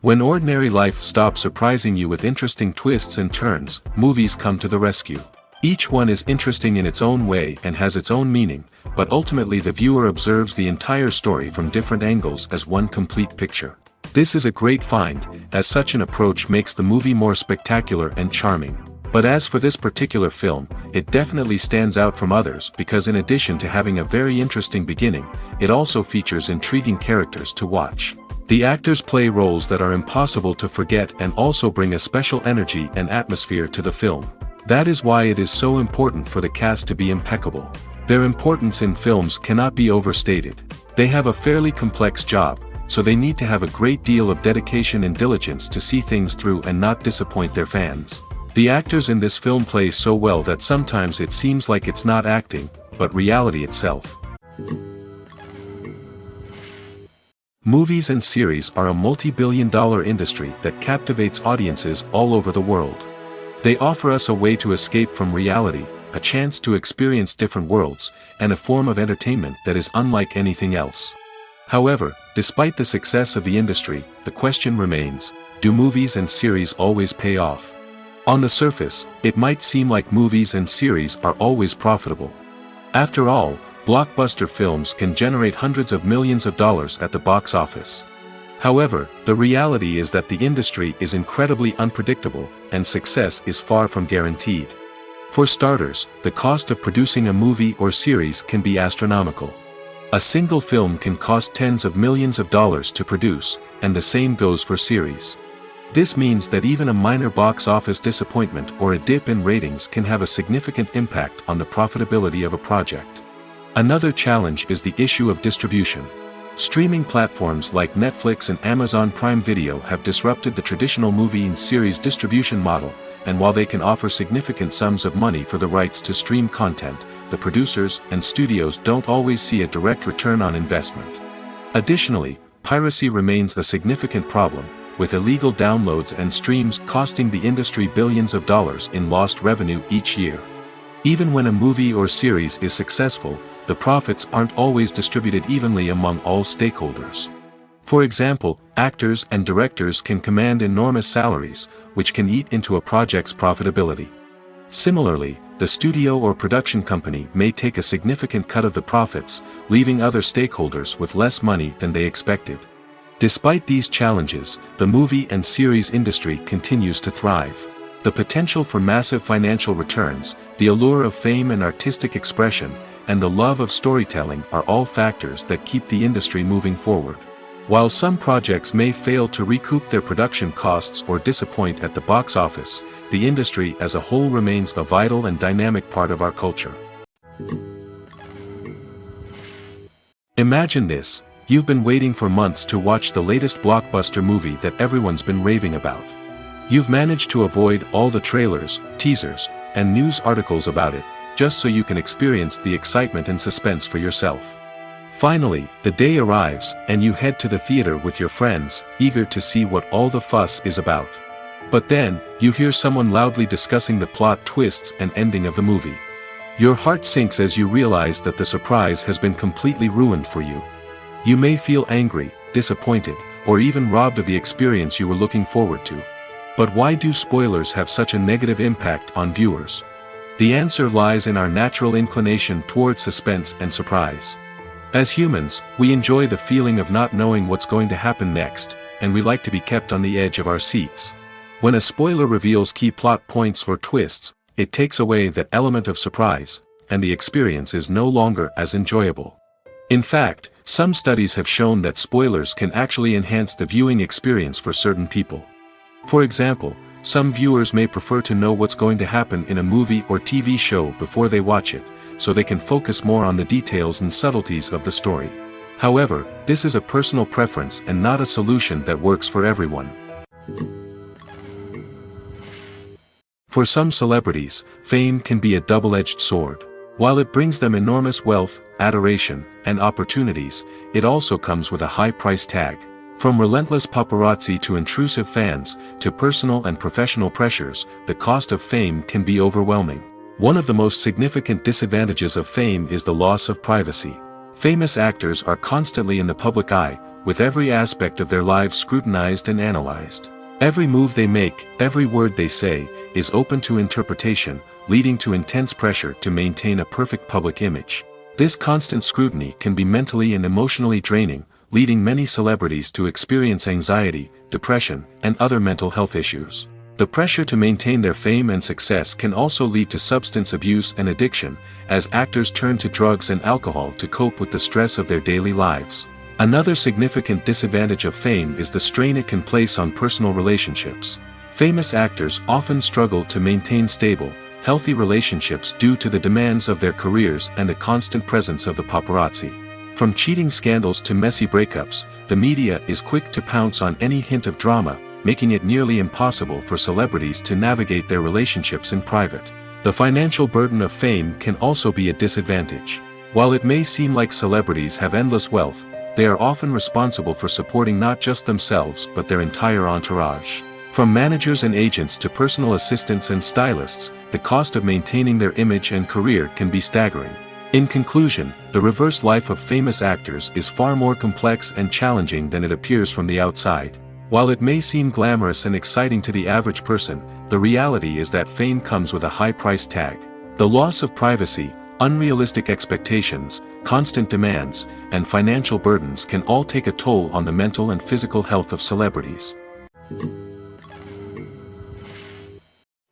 When ordinary life stops surprising you with interesting twists and turns, movies come to the rescue. Each one is interesting in its own way and has its own meaning, but ultimately the viewer observes the entire story from different angles as one complete picture. This is a great find, as such an approach makes the movie more spectacular and charming. But as for this particular film, it definitely stands out from others because in addition to having a very interesting beginning, it also features intriguing characters to watch. The actors play roles that are impossible to forget and also bring a special energy and atmosphere to the film. That is why it is so important for the cast to be impeccable. Their importance in films cannot be overstated. They have a fairly complex job, so they need to have a great deal of dedication and diligence to see things through and not disappoint their fans. The actors in this film play so well that sometimes it seems like it's not acting, but reality itself. Movies and series are a multi-billion-dollar industry that captivates audiences all over the world. They offer us a way to escape from reality, a chance to experience different worlds, and a form of entertainment that is unlike anything else. However, despite the success of the industry, the question remains, do movies and series always pay off? On the surface, it might seem like movies and series are always profitable. After all, blockbuster films can generate hundreds of millions of dollars at the box office. However, the reality is that the industry is incredibly unpredictable, and success is far from guaranteed. For starters, the cost of producing a movie or series can be astronomical. A single film can cost tens of millions of dollars to produce, and the same goes for series. This means that even a minor box office disappointment or a dip in ratings can have a significant impact on the profitability of a project. Another challenge is the issue of distribution. Streaming platforms like Netflix and Amazon Prime Video have disrupted the traditional movie and series distribution model, and while they can offer significant sums of money for the rights to stream content, the producers and studios don't always see a direct return on investment. Additionally, piracy remains a significant problem, with illegal downloads and streams costing the industry billions of dollars in lost revenue each year. Even when a movie or series is successful, the profits aren't always distributed evenly among all stakeholders. For example, actors and directors can command enormous salaries, which can eat into a project's profitability. Similarly, the studio or production company may take a significant cut of the profits, leaving other stakeholders with less money than they expected. Despite these challenges, the movie and series industry continues to thrive. The potential for massive financial returns, the allure of fame and artistic expression, and the love of storytelling are all factors that keep the industry moving forward. While some projects may fail to recoup their production costs or disappoint at the box office, the industry as a whole remains a vital and dynamic part of our culture. Imagine this, you've been waiting for months to watch the latest blockbuster movie that everyone's been raving about. You've managed to avoid all the trailers, teasers, and news articles about it, just so you can experience the excitement and suspense for yourself. Finally, the day arrives, and you head to the theater with your friends, eager to see what all the fuss is about. But then, you hear someone loudly discussing the plot twists and ending of the movie. Your heart sinks as you realize that the surprise has been completely ruined for you. You may feel angry, disappointed, or even robbed of the experience you were looking forward to. But why do spoilers have such a negative impact on viewers? The answer lies in our natural inclination toward suspense and surprise. As humans, we enjoy the feeling of not knowing what's going to happen next, and we like to be kept on the edge of our seats. When a spoiler reveals key plot points or twists, it takes away that element of surprise, and the experience is no longer as enjoyable. In fact, some studies have shown that spoilers can actually enhance the viewing experience for certain people. For example, some viewers may prefer to know what's going to happen in a movie or TV show before they watch it, so they can focus more on the details and subtleties of the story. However, this is a personal preference and not a solution that works for everyone. For some celebrities, fame can be a double-edged sword. While it brings them enormous wealth, adoration, and opportunities, it also comes with a high price tag. From relentless paparazzi to intrusive fans, to personal and professional pressures, the cost of fame can be overwhelming. One of the most significant disadvantages of fame is the loss of privacy. Famous actors are constantly in the public eye, with every aspect of their lives scrutinized and analyzed. Every move they make, every word they say, is open to interpretation, leading to intense pressure to maintain a perfect public image. This constant scrutiny can be mentally and emotionally draining, leading many celebrities to experience anxiety, depression, and other mental health issues. The pressure to maintain their fame and success can also lead to substance abuse and addiction, as actors turn to drugs and alcohol to cope with the stress of their daily lives. Another significant disadvantage of fame is the strain it can place on personal relationships. Famous actors often struggle to maintain stable, healthy relationships due to the demands of their careers and the constant presence of the paparazzi. From cheating scandals to messy breakups, the media is quick to pounce on any hint of drama, making it nearly impossible for celebrities to navigate their relationships in private. The financial burden of fame can also be a disadvantage. While it may seem like celebrities have endless wealth, they are often responsible for supporting not just themselves but their entire entourage. From managers and agents to personal assistants and stylists, the cost of maintaining their image and career can be staggering. In conclusion, the reverse life of famous actors is far more complex and challenging than it appears from the outside. While it may seem glamorous and exciting to the average person, the reality is that fame comes with a high price tag. The loss of privacy, unrealistic expectations, constant demands, and financial burdens can all take a toll on the mental and physical health of celebrities.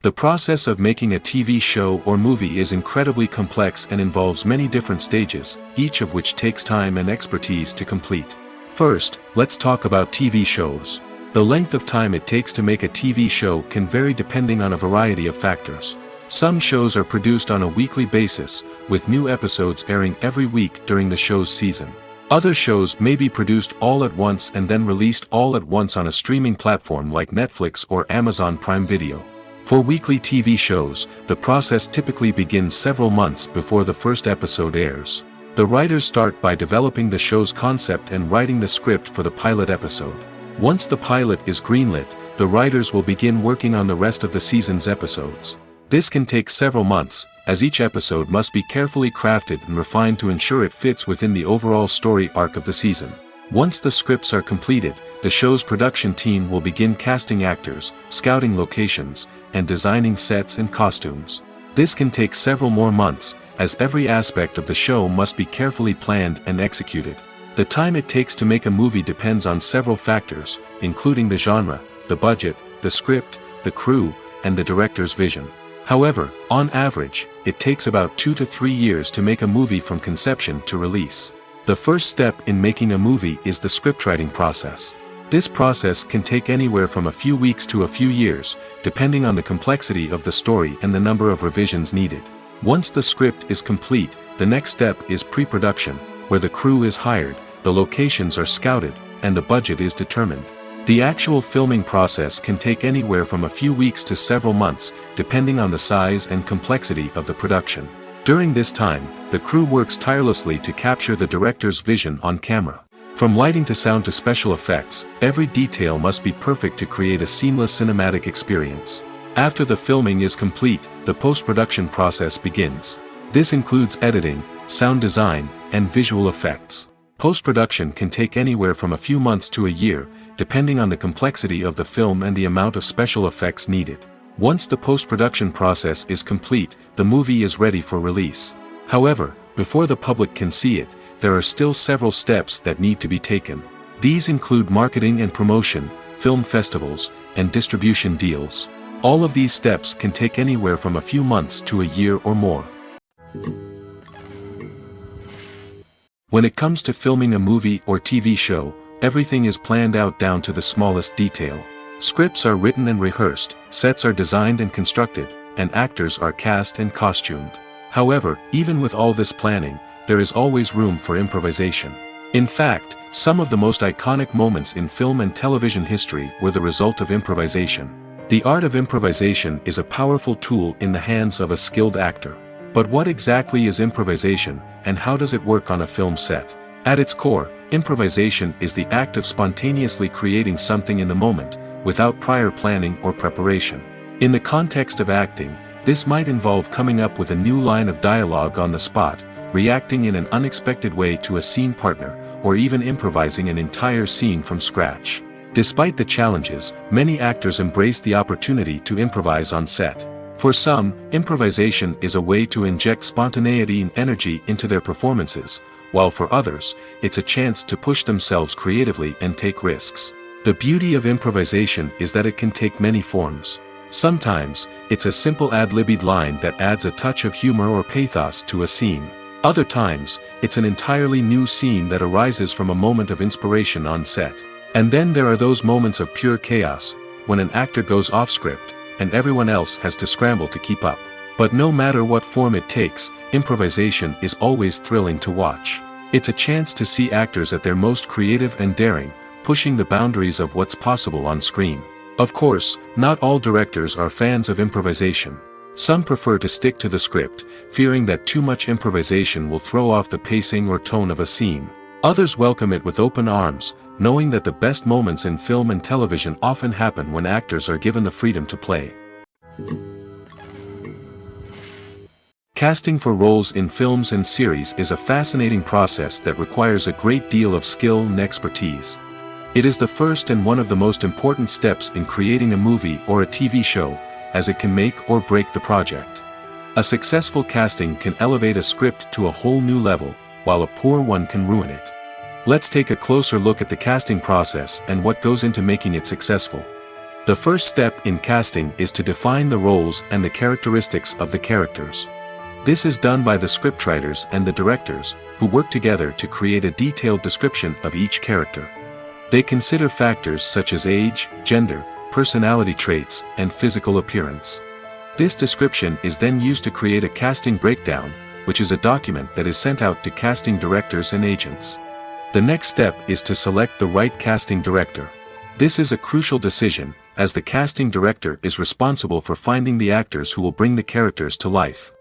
The process of making a TV show or movie is incredibly complex and involves many different stages, each of which takes time and expertise to complete. First, let's talk about TV shows. The length of time it takes to make a TV show can vary depending on a variety of factors. Some shows are produced on a weekly basis, with new episodes airing every week during the show's season. Other shows may be produced all at once and then released all at once on a streaming platform like Netflix or Amazon Prime Video. For weekly TV shows, the process typically begins several months before the first episode airs. The writers start by developing the show's concept and writing the script for the pilot episode. Once the pilot is greenlit, the writers will begin working on the rest of the season's episodes. This can take several months, as each episode must be carefully crafted and refined to ensure it fits within the overall story arc of the season. Once the scripts are completed, the show's production team will begin casting actors, scouting locations, and designing sets and costumes. This can take several more months, as every aspect of the show must be carefully planned and executed. The time it takes to make a movie depends on several factors, including the genre, the budget, the script, the crew, and the director's vision. However, on average, it takes about 2 to 3 years to make a movie from conception to release. The first step in making a movie is the scriptwriting process. This process can take anywhere from a few weeks to a few years, depending on the complexity of the story and the number of revisions needed. Once the script is complete, the next step is pre-production, where the crew is hired, the locations are scouted, and the budget is determined. The actual filming process can take anywhere from a few weeks to several months, depending on the size and complexity of the production. During this time, the crew works tirelessly to capture the director's vision on camera. From lighting to sound to special effects, every detail must be perfect to create a seamless cinematic experience. After the filming is complete, the post-production process begins. This includes editing, sound design, and visual effects. Post-production can take anywhere from a few months to a year, depending on the complexity of the film and the amount of special effects needed. Once the post-production process is complete, the movie is ready for release. However, before the public can see it, there are still several steps that need to be taken. These include marketing and promotion, film festivals, and distribution deals. All of these steps can take anywhere from a few months to a year or more. When it comes to filming a movie or TV show, everything is planned out down to the smallest detail. Scripts are written and rehearsed, sets are designed and constructed, and actors are cast and costumed. However, even with all this planning, there is always room for improvisation. In fact, some of the most iconic moments in film and television history were the result of improvisation. The art of improvisation is a powerful tool in the hands of a skilled actor. But what exactly is improvisation, and how does it work on a film set? At its core, improvisation is the act of spontaneously creating something in the moment, without prior planning or preparation. In the context of acting, this might involve coming up with a new line of dialogue on the spot, reacting in an unexpected way to a scene partner, or even improvising an entire scene from scratch. Despite the challenges, many actors embrace the opportunity to improvise on set. For some, improvisation is a way to inject spontaneity and energy into their performances, while for others, it's a chance to push themselves creatively and take risks. The beauty of improvisation is that it can take many forms. Sometimes, it's a simple ad-libbed line that adds a touch of humor or pathos to a scene. Other times, it's an entirely new scene that arises from a moment of inspiration on set. And then there are those moments of pure chaos, when an actor goes off script, and everyone else has to scramble to keep up. But no matter what form it takes, improvisation is always thrilling to watch. It's a chance to see actors at their most creative and daring, pushing the boundaries of what's possible on screen. Of course, not all directors are fans of improvisation. Some prefer to stick to the script, fearing that too much improvisation will throw off the pacing or tone of a scene. Others welcome it with open arms, knowing that the best moments in film and television often happen when actors are given the freedom to play. Casting for roles in films and series is a fascinating process that requires a great deal of skill and expertise. It is the first and one of the most important steps in creating a movie or a TV show, as it can make or break the project. A successful casting can elevate a script to a whole new level, while a poor one can ruin it. Let's take a closer look at the casting process and what goes into making it successful. The first step in casting is to define the roles and the characteristics of the characters. This is done by the scriptwriters and the directors, who work together to create a detailed description of each character. They consider factors such as age, gender, personality traits, and physical appearance. This description is then used to create a casting breakdown, which is a document that is sent out to casting directors and agents. The next step is to select the right casting director. This is a crucial decision, as the casting director is responsible for finding the actors who will bring the characters to life.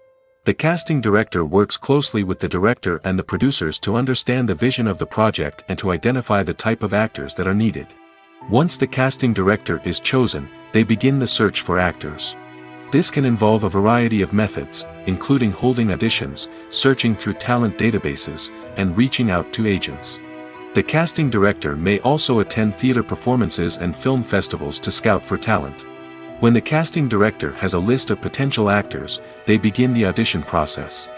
The casting director works closely with the director and the producers to understand the vision of the project and to identify the type of actors that are needed. Once the casting director is chosen, they begin the search for actors. This can involve a variety of methods, including holding auditions, searching through talent databases, and reaching out to agents. The casting director may also attend theater performances and film festivals to scout for talent. When the casting director has a list of potential actors, they begin the audition process.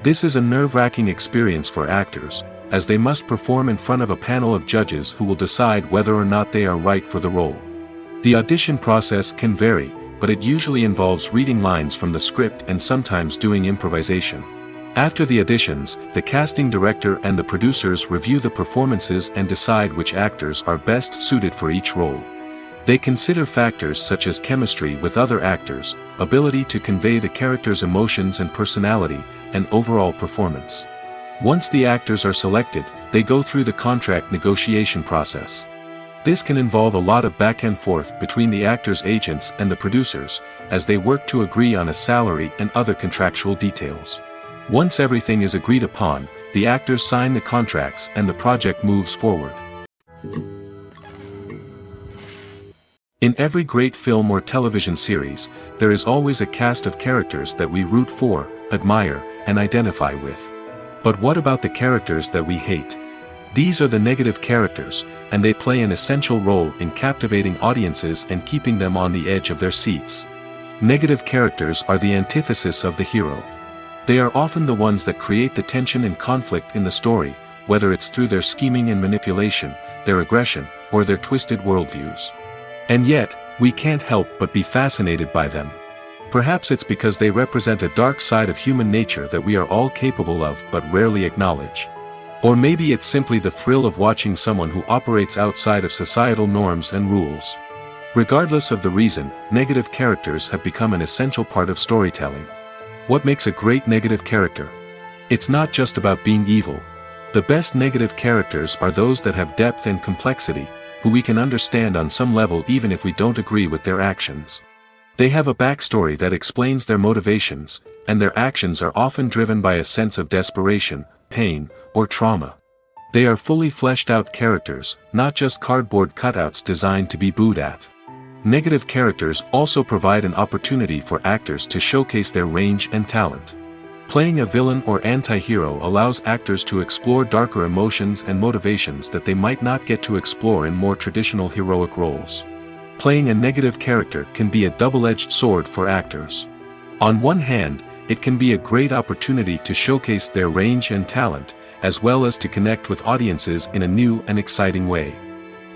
This is a nerve-wracking experience for actors, as they must perform in front of a panel of judges who will decide whether or not they are right for the role. The audition process can vary, but it usually involves reading lines from the script and sometimes doing improvisation. After the auditions, the casting director and the producers review the performances and decide which actors are best suited for each role. They consider factors such as chemistry with other actors, ability to convey the character's emotions and personality, and overall performance. Once the actors are selected, they go through the contract negotiation process. This can involve a lot of back and forth between the actors' agents and the producers, as they work to agree on a salary and other contractual details. Once everything is agreed upon, the actors sign the contracts and the project moves forward. In every great film or television series, there is always a cast of characters that we root for, admire, and identify with. But what about the characters that we hate? These are the negative characters, and they play an essential role in captivating audiences and keeping them on the edge of their seats. Negative characters are the antithesis of the hero. They are often the ones that create the tension and conflict in the story, whether it's through their scheming and manipulation, their aggression, or their twisted worldviews. And yet, we can't help but be fascinated by them. Perhaps it's because they represent a dark side of human nature that we are all capable of but rarely acknowledge. Or maybe it's simply the thrill of watching someone who operates outside of societal norms and rules. Regardless of the reason, negative characters have become an essential part of storytelling. What makes a great negative character? It's not just about being evil. The best negative characters are those that have depth and complexity, who we can understand on some level even if we don't agree with their actions. They have a backstory that explains their motivations, and their actions are often driven by a sense of desperation, pain, or trauma. They are fully fleshed out characters, not just cardboard cutouts designed to be booed at. Negative characters also provide an opportunity for actors to showcase their range and talent. Playing a villain or anti-hero allows actors to explore darker emotions and motivations that they might not get to explore in more traditional heroic roles. Playing a negative character can be a double-edged sword for actors. On one hand, it can be a great opportunity to showcase their range and talent, as well as to connect with audiences in a new and exciting way.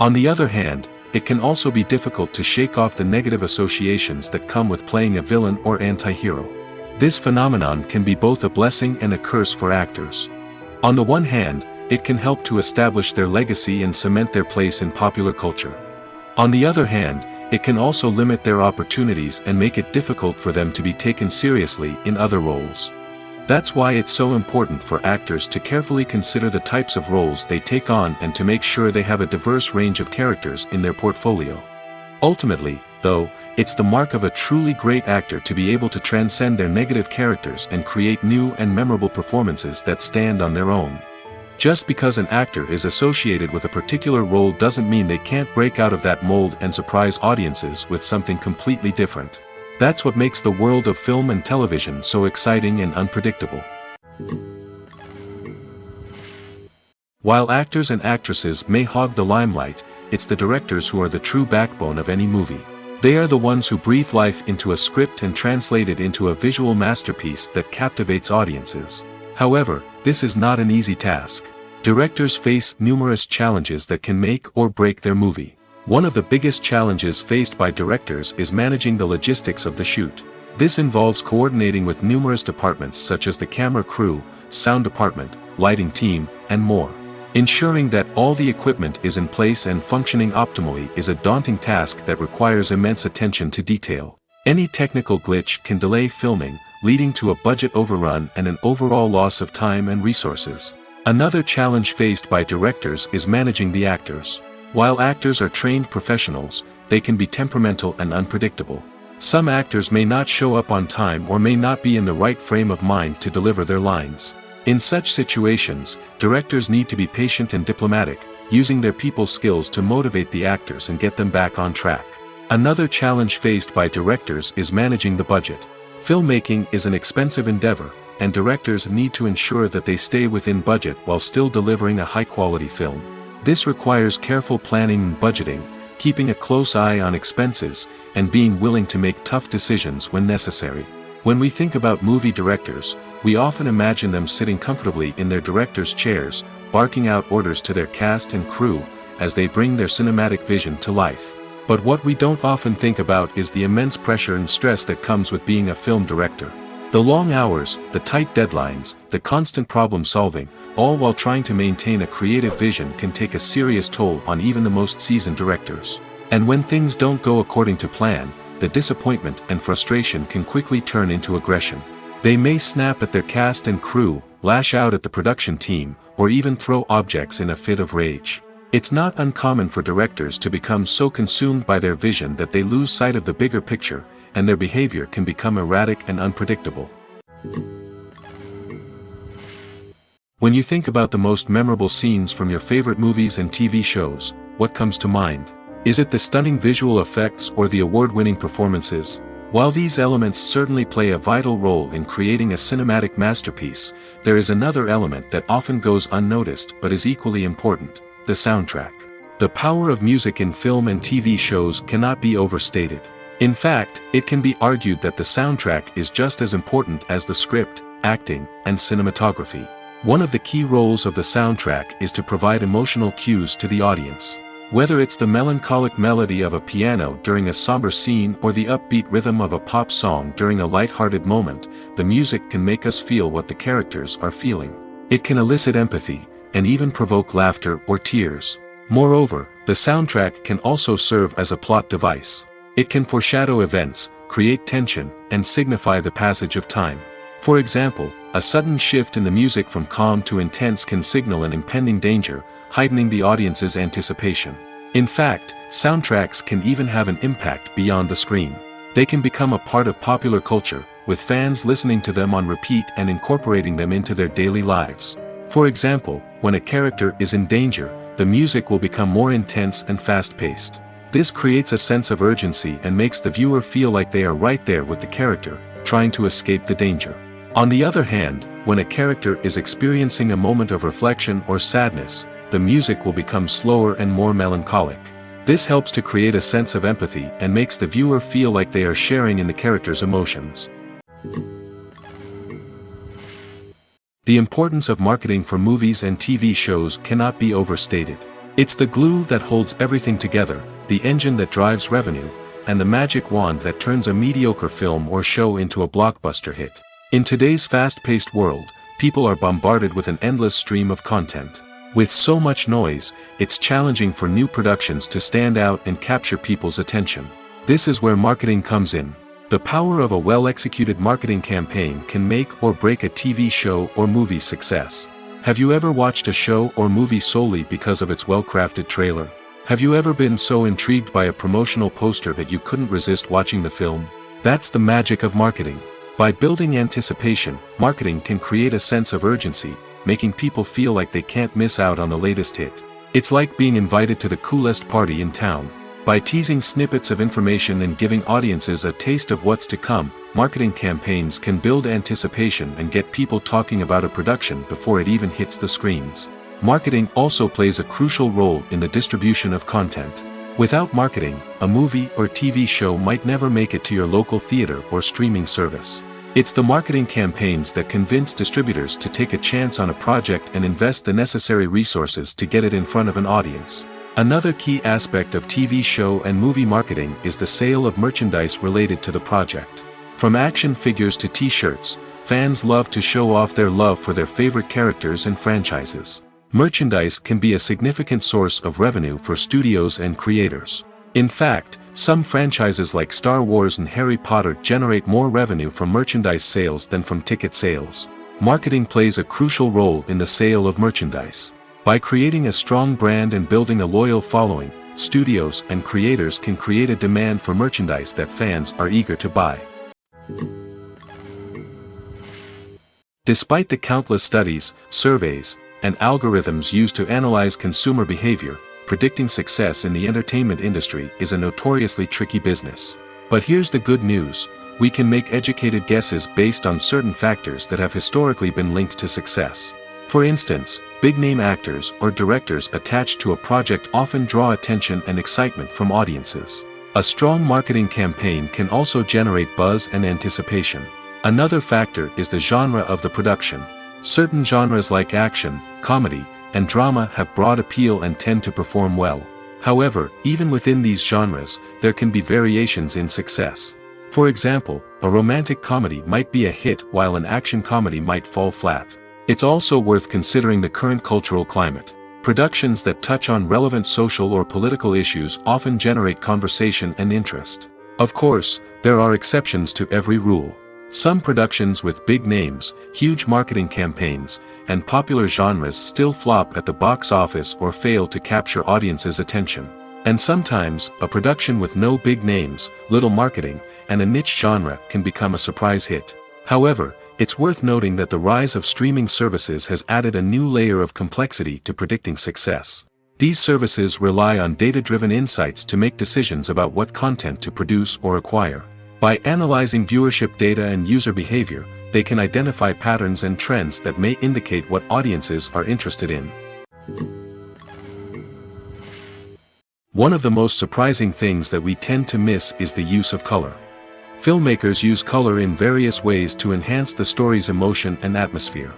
On the other hand, it can also be difficult to shake off the negative associations that come with playing a villain or anti-hero. This phenomenon can be both a blessing and a curse for actors. On the one hand, it can help to establish their legacy and cement their place in popular culture. On the other hand, it can also limit their opportunities and make it difficult for them to be taken seriously in other roles. That's why it's so important for actors to carefully consider the types of roles they take on and to make sure they have a diverse range of characters in their portfolio. Ultimately, though, it's the mark of a truly great actor to be able to transcend their negative characters and create new and memorable performances that stand on their own. Just because an actor is associated with a particular role doesn't mean they can't break out of that mold and surprise audiences with something completely different. That's what makes the world of film and television so exciting and unpredictable. While actors and actresses may hog the limelight, it's the directors who are the true backbone of any movie. They are the ones who breathe life into a script and translate it into a visual masterpiece that captivates audiences. However, this is not an easy task. Directors face numerous challenges that can make or break their movie. One of the biggest challenges faced by directors is managing the logistics of the shoot. This involves coordinating with numerous departments such as the camera crew, sound department, lighting team, and more. Ensuring that all the equipment is in place and functioning optimally is a daunting task that requires immense attention to detail. Any technical glitch can delay filming, leading to a budget overrun and an overall loss of time and resources. Another challenge faced by directors is managing the actors. While actors are trained professionals, they can be temperamental and unpredictable. Some actors may not show up on time or may not be in the right frame of mind to deliver their lines. In such situations, directors need to be patient and diplomatic, using their people skills to motivate the actors and get them back on track. Another challenge faced by directors is managing the budget. Filmmaking is an expensive endeavor, and directors need to ensure that they stay within budget while still delivering a high-quality film. This requires careful planning and budgeting, keeping a close eye on expenses, and being willing to make tough decisions when necessary. When we think about movie directors, we often imagine them sitting comfortably in their director's chairs, barking out orders to their cast and crew, as they bring their cinematic vision to life. But what we don't often think about is the immense pressure and stress that comes with being a film director. The long hours, the tight deadlines, the constant problem solving, all while trying to maintain a creative vision can take a serious toll on even the most seasoned directors. And when things don't go according to plan, the disappointment and frustration can quickly turn into aggression. They may snap at their cast and crew, lash out at the production team, or even throw objects in a fit of rage. It's not uncommon for directors to become so consumed by their vision that they lose sight of the bigger picture, and their behavior can become erratic and unpredictable. When you think about the most memorable scenes from your favorite movies and TV shows, what comes to mind? Is it the stunning visual effects or the award-winning performances? While these elements certainly play a vital role in creating a cinematic masterpiece, there is another element that often goes unnoticed but is equally important: the soundtrack. The power of music in film and TV shows cannot be overstated. In fact, it can be argued that the soundtrack is just as important as the script, acting, and cinematography. One of the key roles of the soundtrack is to provide emotional cues to the audience. Whether it's the melancholic melody of a piano during a somber scene or the upbeat rhythm of a pop song during a light-hearted moment, the music can make us feel what the characters are feeling. It can elicit empathy, and even provoke laughter or tears. Moreover, the soundtrack can also serve as a plot device. It can foreshadow events, create tension, and signify the passage of time. For example, a sudden shift in the music from calm to intense can signal an impending danger, heightening the audience's anticipation. In fact, soundtracks can even have an impact beyond the screen. They can become a part of popular culture, with fans listening to them on repeat and incorporating them into their daily lives. For example, when a character is in danger, the music will become more intense and fast-paced. This creates a sense of urgency and makes the viewer feel like they are right there with the character, trying to escape the danger. On the other hand, when a character is experiencing a moment of reflection or sadness, the music will become slower and more melancholic. This helps to create a sense of empathy and makes the viewer feel like they are sharing in the character's emotions. The importance of marketing for movies and TV shows cannot be overstated. It's the glue that holds everything together, the engine that drives revenue, and the magic wand that turns a mediocre film or show into a blockbuster hit. In today's fast-paced world, people are bombarded with an endless stream of content. With so much noise, it's challenging for new productions to stand out and capture people's attention. This is where marketing comes in. The power of a well-executed marketing campaign can make or break a TV show or movie's success. Have you ever watched a show or movie solely because of its well-crafted trailer? Have you ever been so intrigued by a promotional poster that you couldn't resist watching the film? That's the magic of marketing. By building anticipation, marketing can create a sense of urgency, making people feel like they can't miss out on the latest hit. It's like being invited to the coolest party in town. By teasing snippets of information and giving audiences a taste of what's to come, marketing campaigns can build anticipation and get people talking about a production before it even hits the screens. Marketing also plays a crucial role in the distribution of content. Without marketing, a movie or TV show might never make it to your local theater or streaming service. It's the marketing campaigns that convince distributors to take a chance on a project and invest the necessary resources to get it in front of an audience. Another key aspect of TV show and movie marketing is the sale of merchandise related to the project. From action figures to t-shirts, fans love to show off their love for their favorite characters and franchises. Merchandise can be a significant source of revenue for studios and creators. In fact, some franchises like Star Wars and Harry Potter generate more revenue from merchandise sales than from ticket sales. Marketing plays a crucial role in the sale of merchandise. By creating a strong brand and building a loyal following, studios and creators can create a demand for merchandise that fans are eager to buy. Despite the countless studies, surveys, and algorithms used to analyze consumer behavior, predicting success in the entertainment industry is a notoriously tricky business. But here's the good news: we can make educated guesses based on certain factors that have historically been linked to success. For instance, big-name actors or directors attached to a project often draw attention and excitement from audiences. A strong marketing campaign can also generate buzz and anticipation. Another factor is the genre of the production. Certain genres like action, comedy, and drama have broad appeal and tend to perform well. However, even within these genres, there can be variations in success. For example, a romantic comedy might be a hit while an action comedy might fall flat. It's also worth considering the current cultural climate. Productions that touch on relevant social or political issues often generate conversation and interest. Of course, there are exceptions to every rule. Some productions with big names, huge marketing campaigns, and popular genres still flop at the box office or fail to capture audiences' attention. And sometimes, a production with no big names, little marketing, and a niche genre can become a surprise hit. However, it's worth noting that the rise of streaming services has added a new layer of complexity to predicting success. These services rely on data-driven insights to make decisions about what content to produce or acquire. By analyzing viewership data and user behavior, they can identify patterns and trends that may indicate what audiences are interested in. One of the most surprising things that we tend to miss is the use of color. Filmmakers use color in various ways to enhance the story's emotion and atmosphere.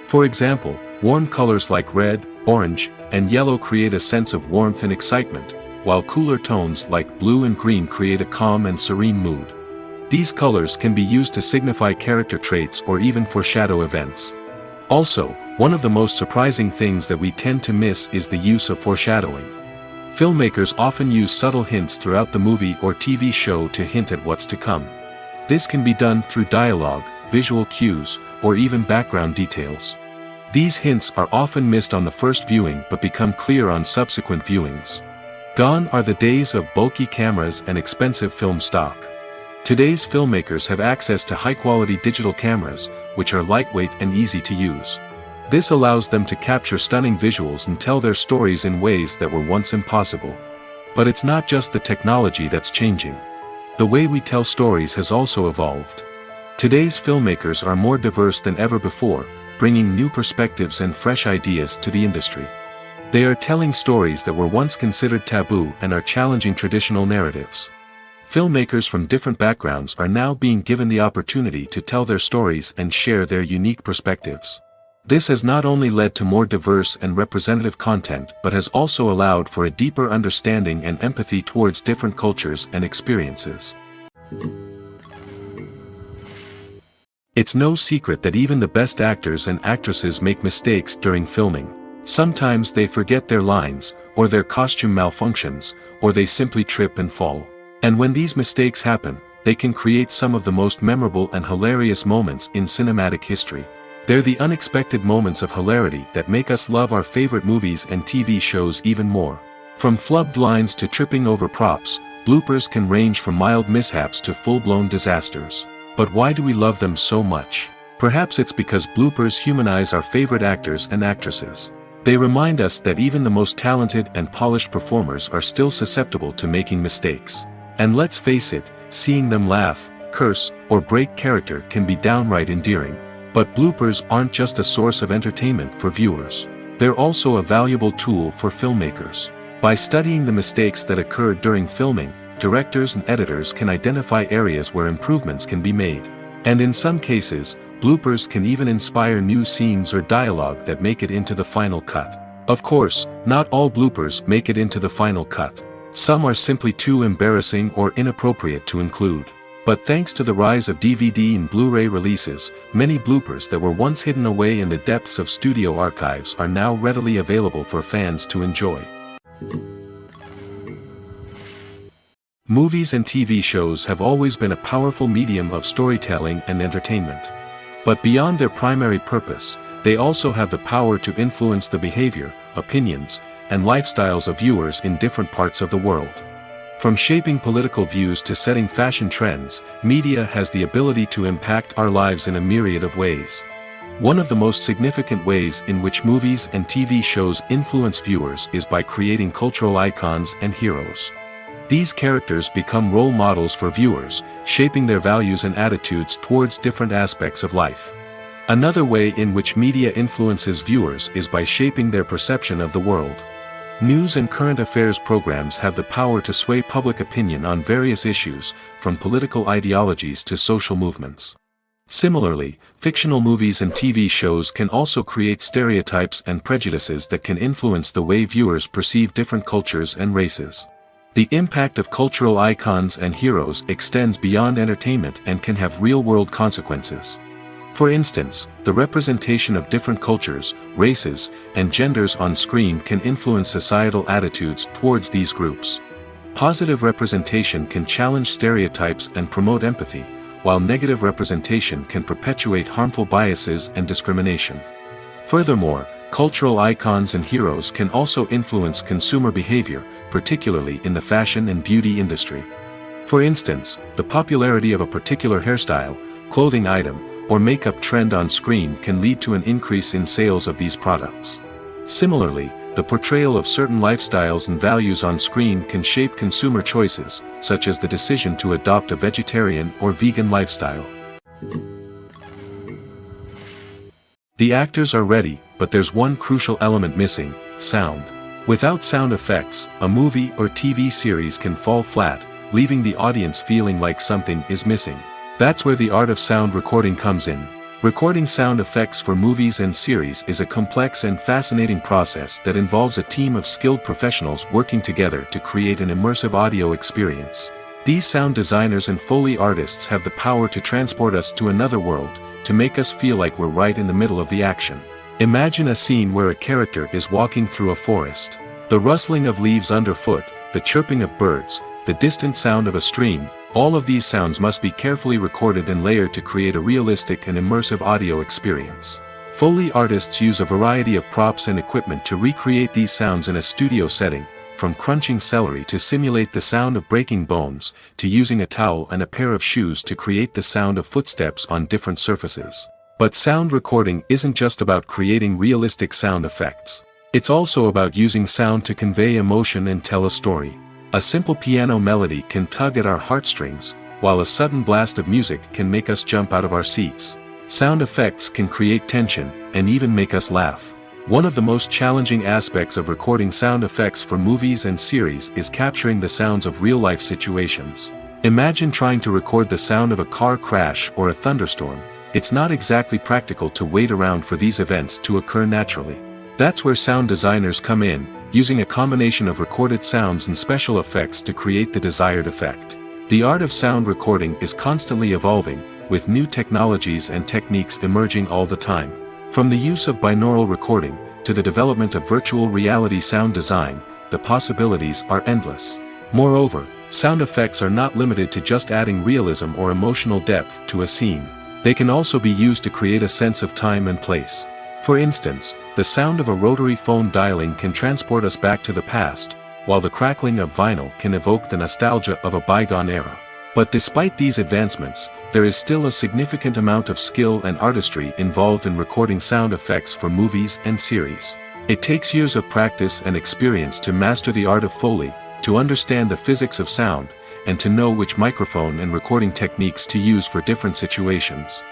For example, warm colors like red, orange, and yellow create a sense of warmth and excitement, while cooler tones like blue and green create a calm and serene mood. These colors can be used to signify character traits or even foreshadow events. Also, one of the most surprising things that we tend to miss is the use of foreshadowing. Filmmakers often use subtle hints throughout the movie or TV show to hint at what's to come. This can be done through dialogue, visual cues, or even background details. These hints are often missed on the first viewing but become clear on subsequent viewings. Gone are the days of bulky cameras and expensive film stock. Today's filmmakers have access to high-quality digital cameras, which are lightweight and easy to use. This allows them to capture stunning visuals and tell their stories in ways that were once impossible. But it's not just the technology that's changing. The way we tell stories has also evolved. Today's filmmakers are more diverse than ever before, bringing new perspectives and fresh ideas to the industry. They are telling stories that were once considered taboo and are challenging traditional narratives. Filmmakers from different backgrounds are now being given the opportunity to tell their stories and share their unique perspectives. This has not only led to more diverse and representative content but has also allowed for a deeper understanding and empathy towards different cultures and experiences. It's no secret that even the best actors and actresses make mistakes during filming. Sometimes they forget their lines, or their costume malfunctions, or they simply trip and fall. And when these mistakes happen, they can create some of the most memorable and hilarious moments in cinematic history. They're the unexpected moments of hilarity that make us love our favorite movies and TV shows even more. From flubbed lines to tripping over props, bloopers can range from mild mishaps to full-blown disasters. But why do we love them so much? Perhaps it's because bloopers humanize our favorite actors and actresses. They remind us that even the most talented and polished performers are still susceptible to making mistakes. And let's face it, seeing them laugh, curse, or break character can be downright endearing. But bloopers aren't just a source of entertainment for viewers. They're also a valuable tool for filmmakers. By studying the mistakes that occurred during filming, directors and editors can identify areas where improvements can be made. And in some cases, bloopers can even inspire new scenes or dialogue that make it into the final cut. Of course, not all bloopers make it into the final cut. Some are simply too embarrassing or inappropriate to include. But thanks to the rise of DVD and Blu-ray releases, many bloopers that were once hidden away in the depths of studio archives are now readily available for fans to enjoy. Movies and TV shows have always been a powerful medium of storytelling and entertainment. But beyond their primary purpose, they also have the power to influence the behavior, opinions, and lifestyles of viewers in different parts of the world. From shaping political views to setting fashion trends, media has the ability to impact our lives in a myriad of ways. One of the most significant ways in which movies and TV shows influence viewers is by creating cultural icons and heroes. These characters become role models for viewers, shaping their values and attitudes towards different aspects of life. Another way in which media influences viewers is by shaping their perception of the world. News and current affairs programs have the power to sway public opinion on various issues, from political ideologies to social movements. Similarly, fictional movies and TV shows can also create stereotypes and prejudices that can influence the way viewers perceive different cultures and races. The impact of cultural icons and heroes extends beyond entertainment and can have real-world consequences. For instance, the representation of different cultures, races, and genders on screen can influence societal attitudes towards these groups. Positive representation can challenge stereotypes and promote empathy, while negative representation can perpetuate harmful biases and discrimination. Furthermore, cultural icons and heroes can also influence consumer behavior, particularly in the fashion and beauty industry. For instance, the popularity of a particular hairstyle, clothing item, or makeup trend on screen can lead to an increase in sales of these products. Similarly, the portrayal of certain lifestyles and values on screen can shape consumer choices, such as the decision to adopt a vegetarian or vegan lifestyle. The actors are ready, but there's one crucial element missing: sound. Without sound effects, a movie or TV series can fall flat, leaving the audience feeling like something is missing. That's where the art of sound recording comes in. Recording sound effects for movies and series is a complex and fascinating process that involves a team of skilled professionals working together to create an immersive audio experience. These sound designers and Foley artists have the power to transport us to another world, to make us feel like we're right in the middle of the action. Imagine a scene where a character is walking through a forest. The rustling of leaves underfoot, the chirping of birds, the distant sound of a stream, all of these sounds must be carefully recorded and layered to create a realistic and immersive audio experience. Foley artists use a variety of props and equipment to recreate these sounds in a studio setting, from crunching celery to simulate the sound of breaking bones, to using a towel and a pair of shoes to create the sound of footsteps on different surfaces. But sound recording isn't just about creating realistic sound effects. It's also about using sound to convey emotion and tell a story. A simple piano melody can tug at our heartstrings, while a sudden blast of music can make us jump out of our seats. Sound effects can create tension, and even make us laugh. One of the most challenging aspects of recording sound effects for movies and series is capturing the sounds of real-life situations. Imagine trying to record the sound of a car crash or a thunderstorm. It's not exactly practical to wait around for these events to occur naturally. That's where sound designers come in, using a combination of recorded sounds and special effects to create the desired effect. The art of sound recording is constantly evolving, with new technologies and techniques emerging all the time. From the use of binaural recording, to the development of virtual reality sound design, the possibilities are endless. Moreover, sound effects are not limited to just adding realism or emotional depth to a scene. They can also be used to create a sense of time and place. For instance, the sound of a rotary phone dialing can transport us back to the past, while the crackling of vinyl can evoke the nostalgia of a bygone era. But despite these advancements, there is still a significant amount of skill and artistry involved in recording sound effects for movies and series. It takes years of practice and experience to master the art of Foley, to understand the physics of sound, and to know which microphone and recording techniques to use for different situations.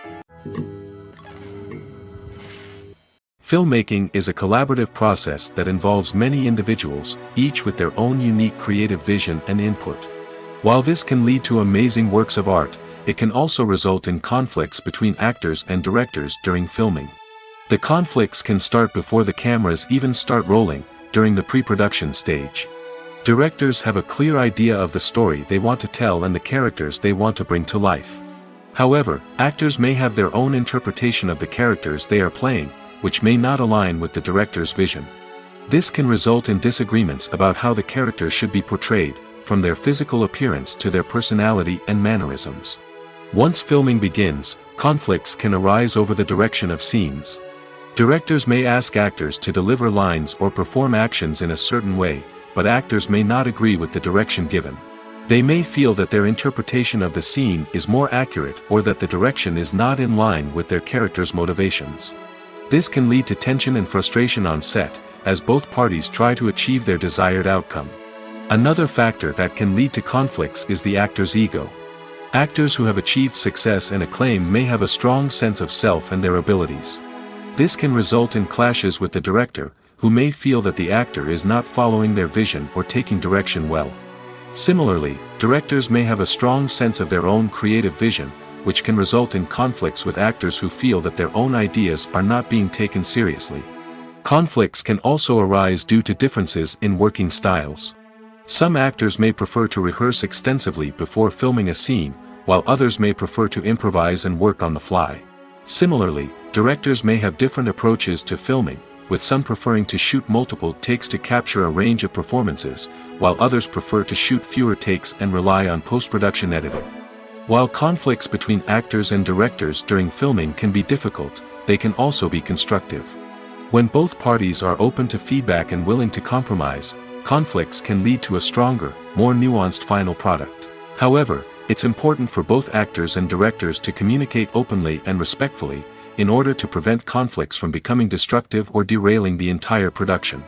Filmmaking is a collaborative process that involves many individuals, each with their own unique creative vision and input. While this can lead to amazing works of art, it can also result in conflicts between actors and directors during filming. The conflicts can start before the cameras even start rolling, during the pre-production stage. Directors have a clear idea of the story they want to tell and the characters they want to bring to life. However, actors may have their own interpretation of the characters they are playing, which may not align with the director's vision. This can result in disagreements about how the characters should be portrayed, from their physical appearance to their personality and mannerisms. Once filming begins, conflicts can arise over the direction of scenes. Directors may ask actors to deliver lines or perform actions in a certain way, but actors may not agree with the direction given. They may feel that their interpretation of the scene is more accurate or that the direction is not in line with their character's motivations. This can lead to tension and frustration on set, as both parties try to achieve their desired outcome. Another factor that can lead to conflicts is the actor's ego. Actors who have achieved success and acclaim may have a strong sense of self and their abilities. This can result in clashes with the director, who may feel that the actor is not following their vision or taking direction well. Similarly, directors may have a strong sense of their own creative vision, which can result in conflicts with actors who feel that their own ideas are not being taken seriously. Conflicts can also arise due to differences in working styles. Some actors may prefer to rehearse extensively before filming a scene, while others may prefer to improvise and work on the fly. Similarly, directors may have different approaches to filming, with some preferring to shoot multiple takes to capture a range of performances, while others prefer to shoot fewer takes and rely on post-production editing. While conflicts between actors and directors during filming can be difficult, they can also be constructive. When both parties are open to feedback and willing to compromise, conflicts can lead to a stronger, more nuanced final product. However, it's important for both actors and directors to communicate openly and respectfully, in order to prevent conflicts from becoming destructive or derailing the entire production.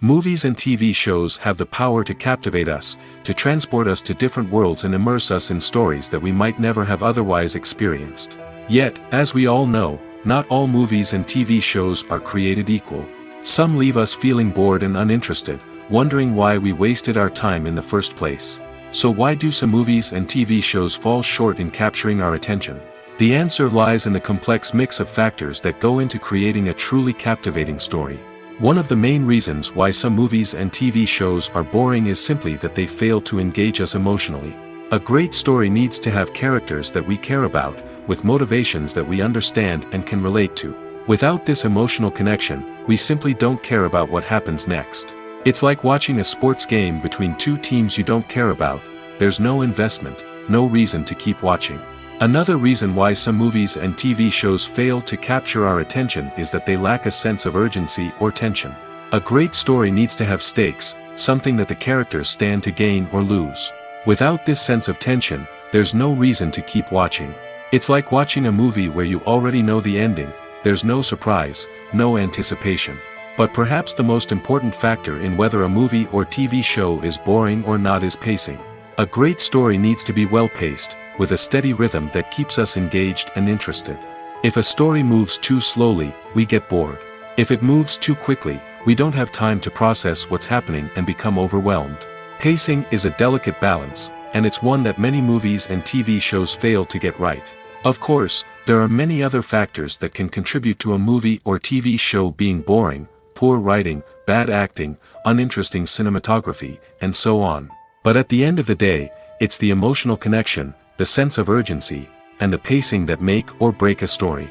Movies and TV shows have the power to captivate us, to transport us to different worlds and immerse us in stories that we might never have otherwise experienced. Yet, as we all know, not all movies and TV shows are created equal. Some leave us feeling bored and uninterested, wondering why we wasted our time in the first place. So why do some movies and TV shows fall short in capturing our attention? The answer lies in the complex mix of factors that go into creating a truly captivating story. One of the main reasons why some movies and TV shows are boring is simply that they fail to engage us emotionally. A great story needs to have characters that we care about, with motivations that we understand and can relate to. Without this emotional connection, we simply don't care about what happens next. It's like watching a sports game between two teams you don't care about. There's no investment, no reason to keep watching. Another reason why some movies and TV shows fail to capture our attention is that they lack a sense of urgency or tension. A great story needs to have stakes, something that the characters stand to gain or lose. Without this sense of tension, there's no reason to keep watching. It's like watching a movie where you already know the ending. There's no surprise, no anticipation. But perhaps the most important factor in whether a movie or TV show is boring or not is pacing. A great story needs to be well-paced, with a steady rhythm that keeps us engaged and interested. If a story moves too slowly, we get bored. If it moves too quickly, we don't have time to process what's happening and become overwhelmed. Pacing is a delicate balance, and it's one that many movies and TV shows fail to get right. Of course, there are many other factors that can contribute to a movie or TV show being boring: poor writing, bad acting, uninteresting cinematography, and so on. But at the end of the day, it's the emotional connection, the sense of urgency, and the pacing that make or break a story.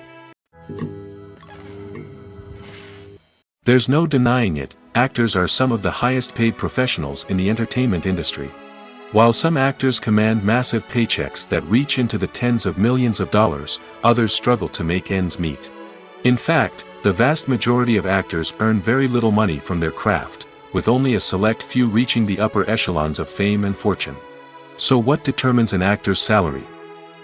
There's no denying it, actors are some of the highest paid professionals in the entertainment industry. While some actors command massive paychecks that reach into the tens of millions of dollars, others struggle to make ends meet. In fact, the vast majority of actors earn very little money from their craft, with only a select few reaching the upper echelons of fame and fortune. So what determines an actor's salary?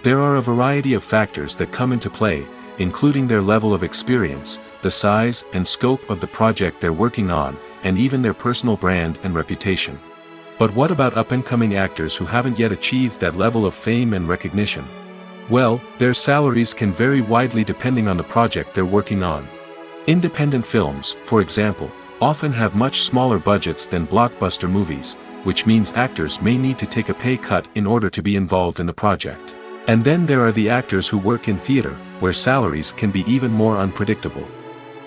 There are a variety of factors that come into play, including their level of experience, the size and scope of the project they're working on, and even their personal brand and reputation. But what about up-and-coming actors who haven't yet achieved that level of fame and recognition? Well, their salaries can vary widely depending on the project they're working on. Independent films, for example, often have much smaller budgets than blockbuster movies, which means actors may need to take a pay cut in order to be involved in the project. And then there are the actors who work in theater, where salaries can be even more unpredictable.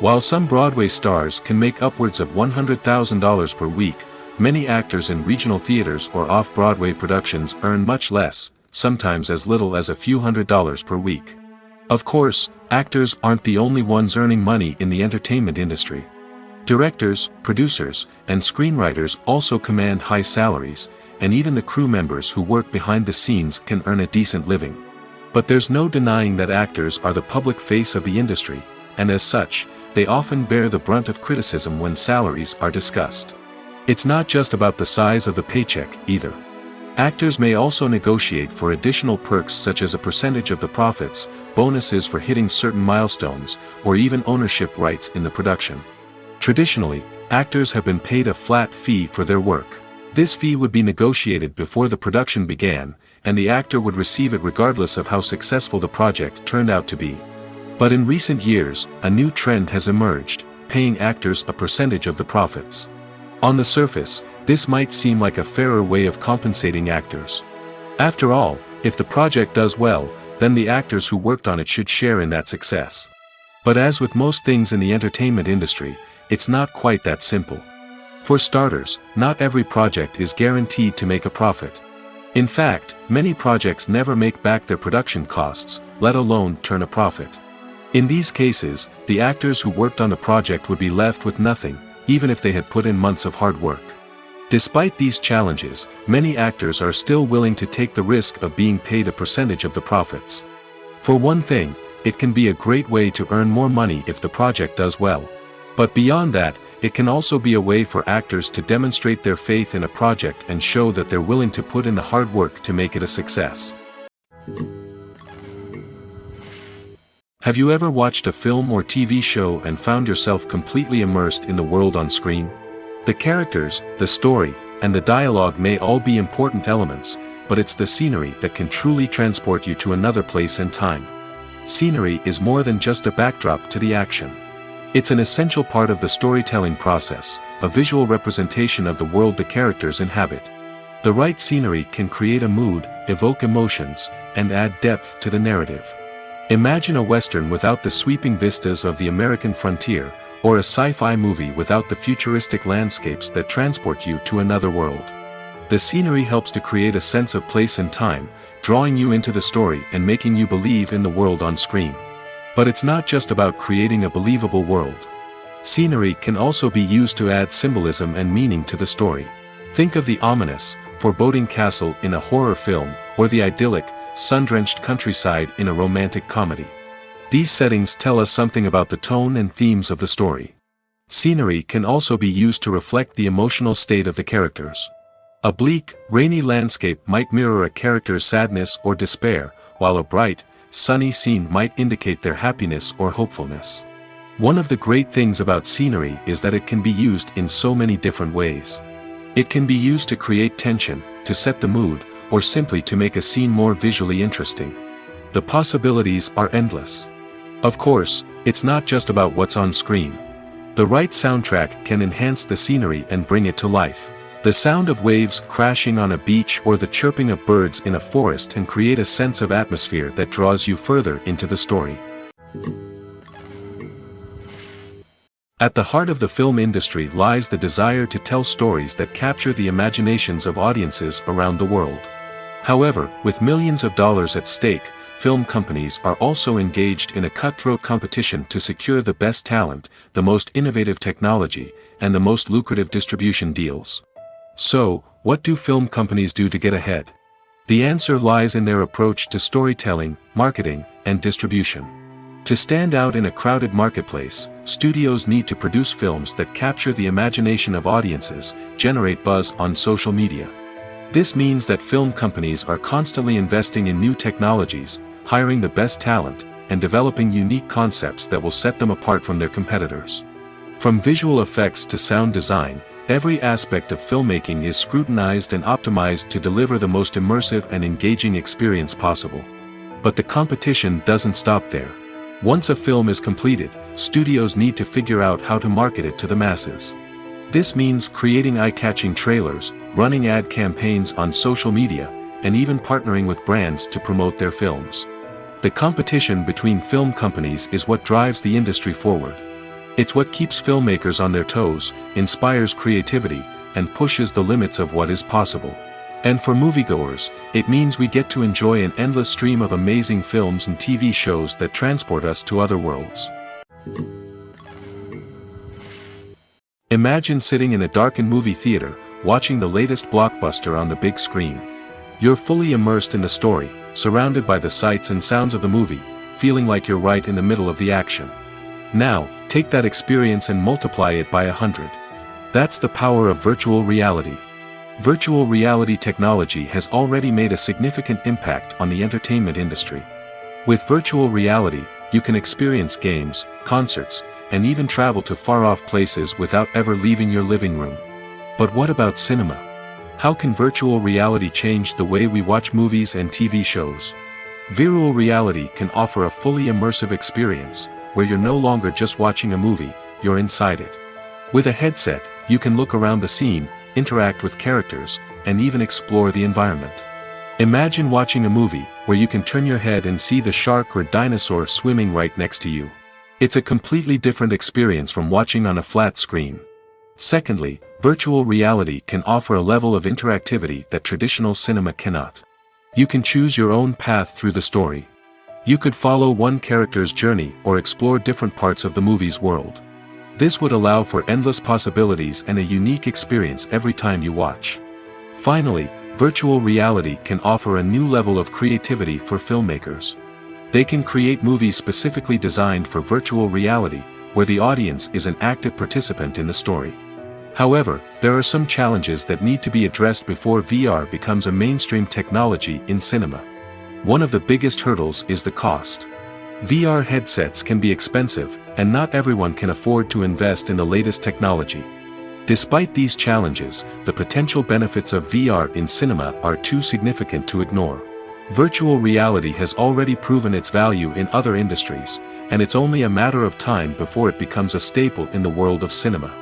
While some Broadway stars can make upwards of $100,000 per week, many actors in regional theaters or off-Broadway productions earn much less, sometimes as little as a few $100s per week. Of course, actors aren't the only ones earning money in the entertainment industry. Directors, producers, and screenwriters also command high salaries, and even the crew members who work behind the scenes can earn a decent living. But there's no denying that actors are the public face of the industry, and as such, they often bear the brunt of criticism when salaries are discussed. It's not just about the size of the paycheck, either. Actors may also negotiate for additional perks such as a percentage of the profits, bonuses for hitting certain milestones, or even ownership rights in the production. Traditionally, actors have been paid a flat fee for their work. This fee would be negotiated before the production began, and the actor would receive it regardless of how successful the project turned out to be. But in recent years, a new trend has emerged, paying actors a percentage of the profits. On the surface, this might seem like a fairer way of compensating actors. After all, if the project does well, then the actors who worked on it should share in that success. But as with most things in the entertainment industry, it's not quite that simple. For starters, not every project is guaranteed to make a profit. In fact, many projects never make back their production costs, let alone turn a profit. In these cases, the actors who worked on the project would be left with nothing, even if they had put in months of hard work. Despite these challenges, many actors are still willing to take the risk of being paid a percentage of the profits. For one thing, it can be a great way to earn more money if the project does well. But beyond that, it can also be a way for actors to demonstrate their faith in a project and show that they're willing to put in the hard work to make it a success. Have you ever watched a film or TV show and found yourself completely immersed in the world on screen? The characters, the story, and the dialogue may all be important elements, but it's the scenery that can truly transport you to another place and time. Scenery is more than just a backdrop to the action. It's an essential part of the storytelling process, a visual representation of the world the characters inhabit. The right scenery can create a mood, evoke emotions, and add depth to the narrative. Imagine a Western without the sweeping vistas of the American frontier, or a sci-fi movie without the futuristic landscapes that transport you to another world. The scenery helps to create a sense of place and time, drawing you into the story and making you believe in the world on screen. But it's not just about creating a believable world. Scenery can also be used to add symbolism and meaning to the story. Think of the ominous, foreboding castle in a horror film, or the idyllic, sun-drenched countryside in a romantic comedy. These settings tell us something about the tone and themes of the story. Scenery can also be used to reflect the emotional state of the characters. A bleak, rainy landscape might mirror a character's sadness or despair, while a bright, sunny scene might indicate their happiness or hopefulness. One of the great things about scenery is that it can be used in so many different ways. It can be used to create tension, to set the mood, or simply to make a scene more visually interesting. The possibilities are endless. Of course, it's not just about what's on screen. The right soundtrack can enhance the scenery and bring it to life. The sound of waves crashing on a beach or the chirping of birds in a forest can create a sense of atmosphere that draws you further into the story. At the heart of the film industry lies the desire to tell stories that capture the imaginations of audiences around the world. However, with millions of dollars at stake, film companies are also engaged in a cutthroat competition to secure the best talent, the most innovative technology, and the most lucrative distribution deals. So, what do film companies do to get ahead? The answer lies in their approach to storytelling, marketing, and distribution. To stand out in a crowded marketplace, studios need to produce films that capture the imagination of audiences, generate buzz on social media. This means that film companies are constantly investing in new technologies, hiring the best talent, and developing unique concepts that will set them apart from their competitors. From visual effects to sound design, every aspect of filmmaking is scrutinized and optimized to deliver the most immersive and engaging experience possible. But the competition doesn't stop there. Once a film is completed, studios need to figure out how to market it to the masses. This means creating eye-catching trailers, running ad campaigns on social media, and even partnering with brands to promote their films. The competition between film companies is what drives the industry forward. It's what keeps filmmakers on their toes, inspires creativity, and pushes the limits of what is possible. And for moviegoers, it means we get to enjoy an endless stream of amazing films and TV shows that transport us to other worlds. Imagine sitting in a darkened movie theater, watching the latest blockbuster on the big screen. You're fully immersed in the story, surrounded by the sights and sounds of the movie, feeling like you're right in the middle of the action. Now, take that experience and multiply it by 100. That's the power of virtual reality. Virtual reality technology has already made a significant impact on the entertainment industry. With virtual reality, you can experience games, concerts, and even travel to far-off places without ever leaving your living room. But what about cinema? How can virtual reality change the way we watch movies and TV shows? Virtual reality can offer a fully immersive experience, where you're no longer just watching a movie, you're inside it. With a headset, you can look around the scene, interact with characters, and even explore the environment. Imagine watching a movie where you can turn your head and see the shark or dinosaur swimming right next to you. It's a completely different experience from watching on a flat screen. Secondly, virtual reality can offer a level of interactivity that traditional cinema cannot. You can choose your own path through the story. You could follow one character's journey or explore different parts of the movie's world. This would allow for endless possibilities and a unique experience every time you watch. Finally, virtual reality can offer a new level of creativity for filmmakers. They can create movies specifically designed for virtual reality, where the audience is an active participant in the story. However, there are some challenges that need to be addressed before VR becomes a mainstream technology in cinema. One of the biggest hurdles is the cost. VR headsets can be expensive, and not everyone can afford to invest in the latest technology. Despite these challenges, the potential benefits of VR in cinema are too significant to ignore. Virtual reality has already proven its value in other industries, and it's only a matter of time before it becomes a staple in the world of cinema.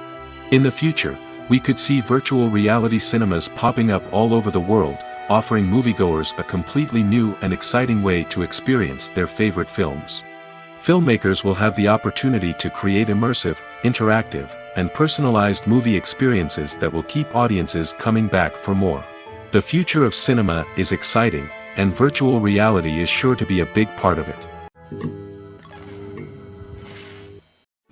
In the future, we could see virtual reality cinemas popping up all over the world, offering moviegoers a completely new and exciting way to experience their favorite films. Filmmakers will have the opportunity to create immersive, interactive, and personalized movie experiences that will keep audiences coming back for more. The future of cinema is exciting, and virtual reality is sure to be a big part of it.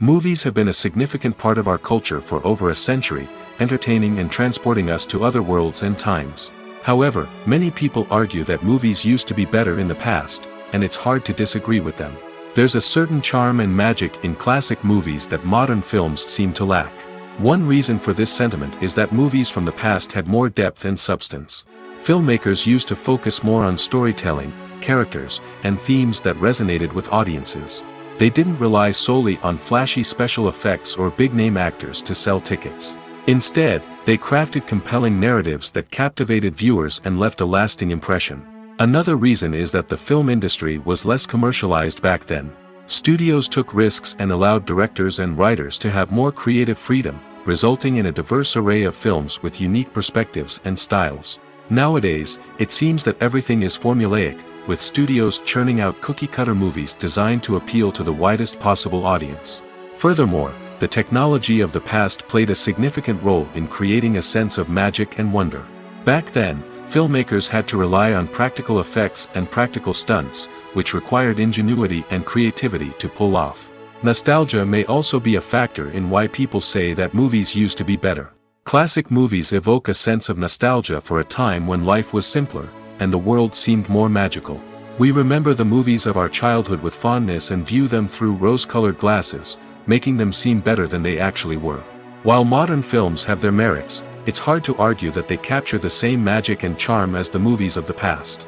Movies have been a significant part of our culture for over a century, entertaining and transporting us to other worlds and times. However, many people argue that movies used to be better in the past, and it's hard to disagree with them. There's a certain charm and magic in classic movies that modern films seem to lack. One reason for this sentiment is that movies from the past had more depth and substance. Filmmakers used to focus more on storytelling, characters, and themes that resonated with audiences. They didn't rely solely on flashy special effects or big-name actors to sell tickets. Instead, they crafted compelling narratives that captivated viewers and left a lasting impression. Another reason is that the film industry was less commercialized back then. Studios took risks and allowed directors and writers to have more creative freedom, resulting in a diverse array of films with unique perspectives and styles. Nowadays, it seems that everything is formulaic, with studios churning out cookie-cutter movies designed to appeal to the widest possible audience. Furthermore, the technology of the past played a significant role in creating a sense of magic and wonder. Back then, filmmakers had to rely on practical effects and practical stunts, which required ingenuity and creativity to pull off. Nostalgia may also be a factor in why people say that movies used to be better. Classic movies evoke a sense of nostalgia for a time when life was simpler, and the world seemed more magical. We remember the movies of our childhood with fondness and view them through rose-colored glasses, making them seem better than they actually were. While modern films have their merits, it's hard to argue that they capture the same magic and charm as the movies of the past.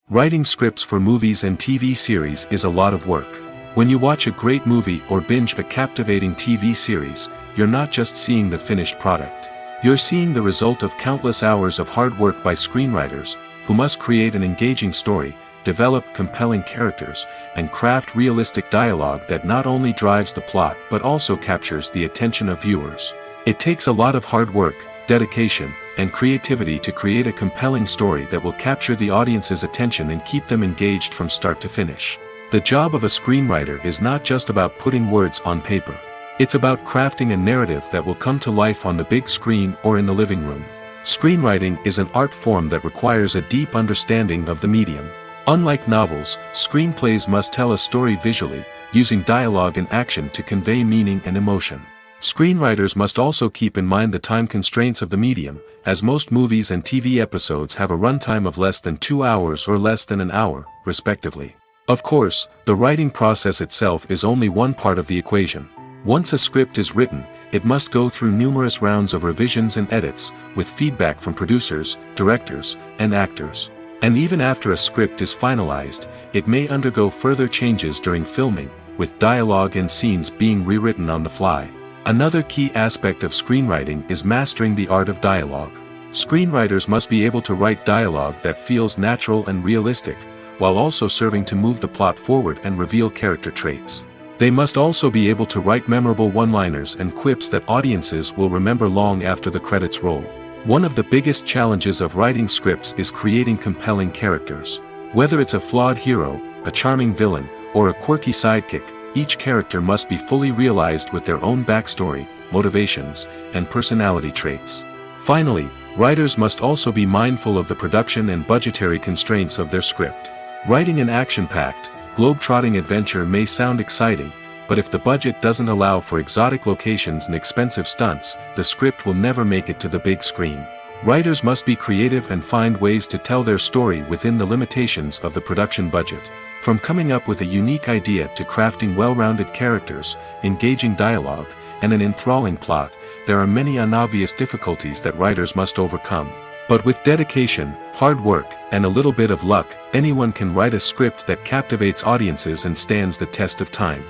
Writing scripts for movies and TV series is a lot of work. When you watch a great movie or binge a captivating TV series, you're not just seeing the finished product. You're seeing the result of countless hours of hard work by screenwriters, who must create an engaging story, develop compelling characters, and craft realistic dialogue that not only drives the plot but also captures the attention of viewers. It takes a lot of hard work, dedication, and creativity to create a compelling story that will capture the audience's attention and keep them engaged from start to finish. The job of a screenwriter is not just about putting words on paper. It's about crafting a narrative that will come to life on the big screen or in the living room. Screenwriting is an art form that requires a deep understanding of the medium. Unlike novels, screenplays must tell a story visually, using dialogue and action to convey meaning and emotion. Screenwriters must also keep in mind the time constraints of the medium, as most movies and TV episodes have a runtime of less than 2 hours or less than an hour, respectively. Of course, the writing process itself is only one part of the equation. Once a script is written, it must go through numerous rounds of revisions and edits, with feedback from producers, directors, and actors. And even after a script is finalized, it may undergo further changes during filming, with dialogue and scenes being rewritten on the fly. Another key aspect of screenwriting is mastering the art of dialogue. Screenwriters must be able to write dialogue that feels natural and realistic, while also serving to move the plot forward and reveal character traits. They must also be able to write memorable one-liners and quips that audiences will remember long after the credits roll. One of the biggest challenges of writing scripts is creating compelling characters. Whether it's a flawed hero, a charming villain, or a quirky sidekick, each character must be fully realized with their own backstory, motivations, and personality traits. Finally, writers must also be mindful of the production and budgetary constraints of their script. Writing an action-packed, globe-trotting adventure may sound exciting, but if the budget doesn't allow for exotic locations and expensive stunts, the script will never make it to the big screen. Writers must be creative and find ways to tell their story within the limitations of the production budget. From coming up with a unique idea to crafting well-rounded characters, engaging dialogue, and an enthralling plot, there are many unobvious difficulties that writers must overcome. But with dedication, hard work, and a little bit of luck, anyone can write a script that captivates audiences and stands the test of time.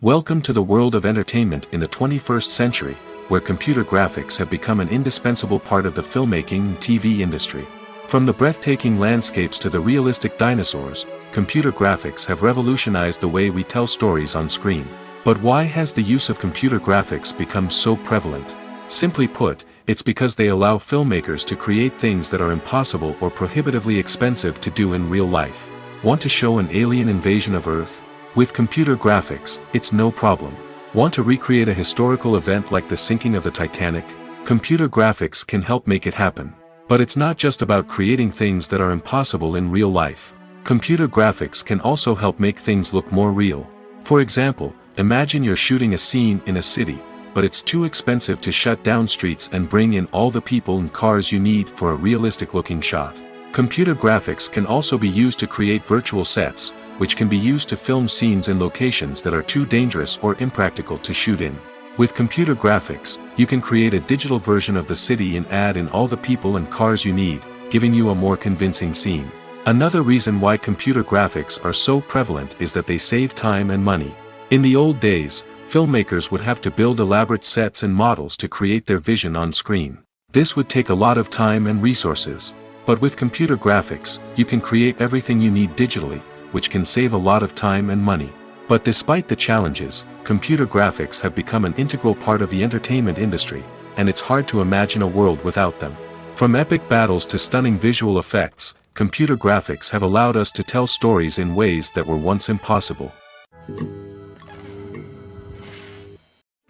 Welcome to the world of entertainment in the 21st century, where computer graphics have become an indispensable part of the filmmaking and TV industry. From the breathtaking landscapes to the realistic dinosaurs, computer graphics have revolutionized the way we tell stories on screen. But why has the use of computer graphics become so prevalent? Simply put, it's because they allow filmmakers to create things that are impossible or prohibitively expensive to do in real life. Want to show an alien invasion of Earth? With computer graphics, it's no problem. Want to recreate a historical event like the sinking of the Titanic? Computer graphics can help make it happen. But it's not just about creating things that are impossible in real life. Computer graphics can also help make things look more real. For example, imagine you're shooting a scene in a city, but it's too expensive to shut down streets and bring in all the people and cars you need for a realistic-looking shot. Computer graphics can also be used to create virtual sets, which can be used to film scenes in locations that are too dangerous or impractical to shoot in. With computer graphics, you can create a digital version of the city and add in all the people and cars you need, giving you a more convincing scene. Another reason why computer graphics are so prevalent is that they save time and money. In the old days, filmmakers would have to build elaborate sets and models to create their vision on screen. This would take a lot of time and resources. But with computer graphics, you can create everything you need digitally, which can save a lot of time and money. But despite the challenges, computer graphics have become an integral part of the entertainment industry, and it's hard to imagine a world without them. From epic battles to stunning visual effects, computer graphics have allowed us to tell stories in ways that were once impossible.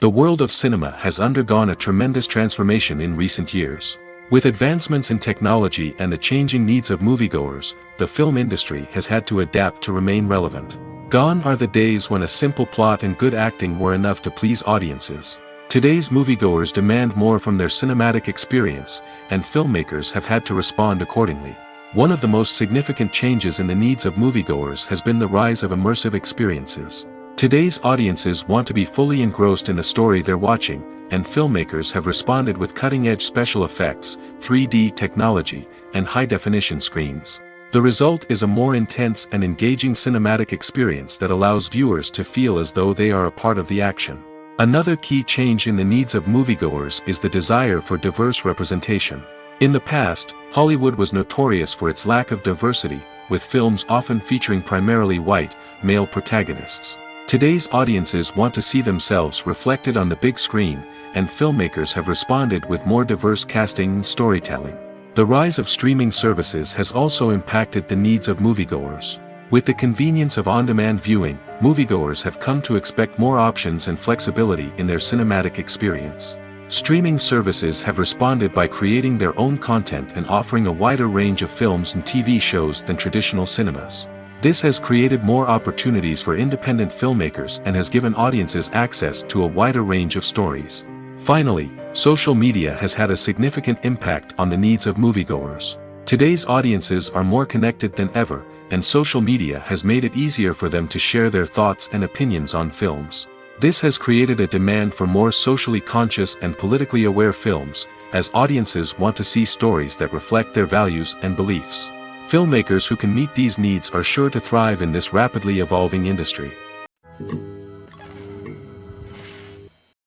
The world of cinema has undergone a tremendous transformation in recent years. With advancements in technology and the changing needs of moviegoers, the film industry has had to adapt to remain relevant. Gone are the days when a simple plot and good acting were enough to please audiences. Today's moviegoers demand more from their cinematic experience, and filmmakers have had to respond accordingly. One of the most significant changes in the needs of moviegoers has been the rise of immersive experiences. Today's audiences want to be fully engrossed in the story they're watching, and filmmakers have responded with cutting-edge special effects, 3D technology, and high-definition screens. The result is a more intense and engaging cinematic experience that allows viewers to feel as though they are a part of the action. Another key change in the needs of moviegoers is the desire for diverse representation. In the past, Hollywood was notorious for its lack of diversity, with films often featuring primarily white, male protagonists. Today's audiences want to see themselves reflected on the big screen, and filmmakers have responded with more diverse casting and storytelling. The rise of streaming services has also impacted the needs of moviegoers. With the convenience of on-demand viewing, moviegoers have come to expect more options and flexibility in their cinematic experience. Streaming services have responded by creating their own content and offering a wider range of films and TV shows than traditional cinemas. This has created more opportunities for independent filmmakers and has given audiences access to a wider range of stories. Finally, social media has had a significant impact on the needs of moviegoers. Today's audiences are more connected than ever, and social media has made it easier for them to share their thoughts and opinions on films. This has created a demand for more socially conscious and politically aware films, as audiences want to see stories that reflect their values and beliefs. Filmmakers who can meet these needs are sure to thrive in this rapidly evolving industry.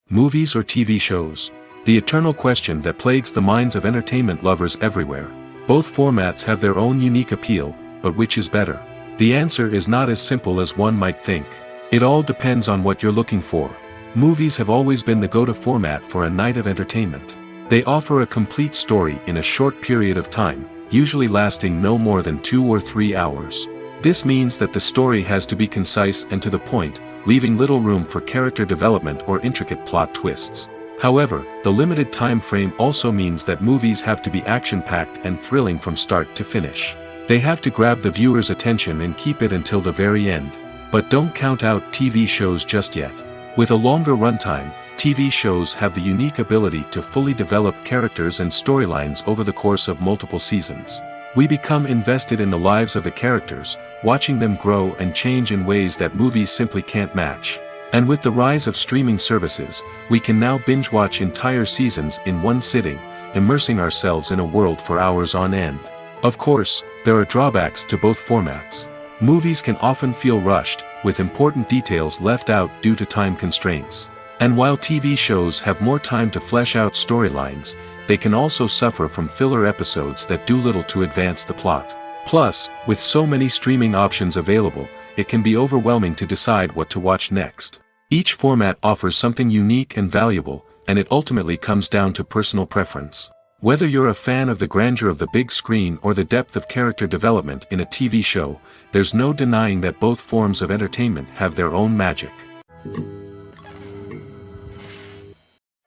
Movies or TV shows? The eternal question that plagues the minds of entertainment lovers everywhere. Both formats have their own unique appeal, but which is better? The answer is not as simple as one might think. It all depends on what you're looking for. Movies have always been the go-to format for a night of entertainment. They offer a complete story in a short period of time, usually lasting no more than 2 or 3 hours. This means that the story has to be concise and to the point, leaving little room for character development or intricate plot twists. However, the limited time frame also means that movies have to be action-packed and thrilling from start to finish. They have to grab the viewer's attention and keep it until the very end. But don't count out TV shows just yet. With a longer runtime, TV shows have the unique ability to fully develop characters and storylines over the course of multiple seasons. We become invested in the lives of the characters, watching them grow and change in ways that movies simply can't match. And with the rise of streaming services, we can now binge-watch entire seasons in one sitting, immersing ourselves in a world for hours on end. Of course, there are drawbacks to both formats. Movies can often feel rushed, with important details left out due to time constraints. And while TV shows have more time to flesh out storylines, they can also suffer from filler episodes that do little to advance the plot. Plus, with so many streaming options available, it can be overwhelming to decide what to watch next. Each format offers something unique and valuable, and it ultimately comes down to personal preference. Whether you're a fan of the grandeur of the big screen or the depth of character development in a TV show, there's no denying that both forms of entertainment have their own magic.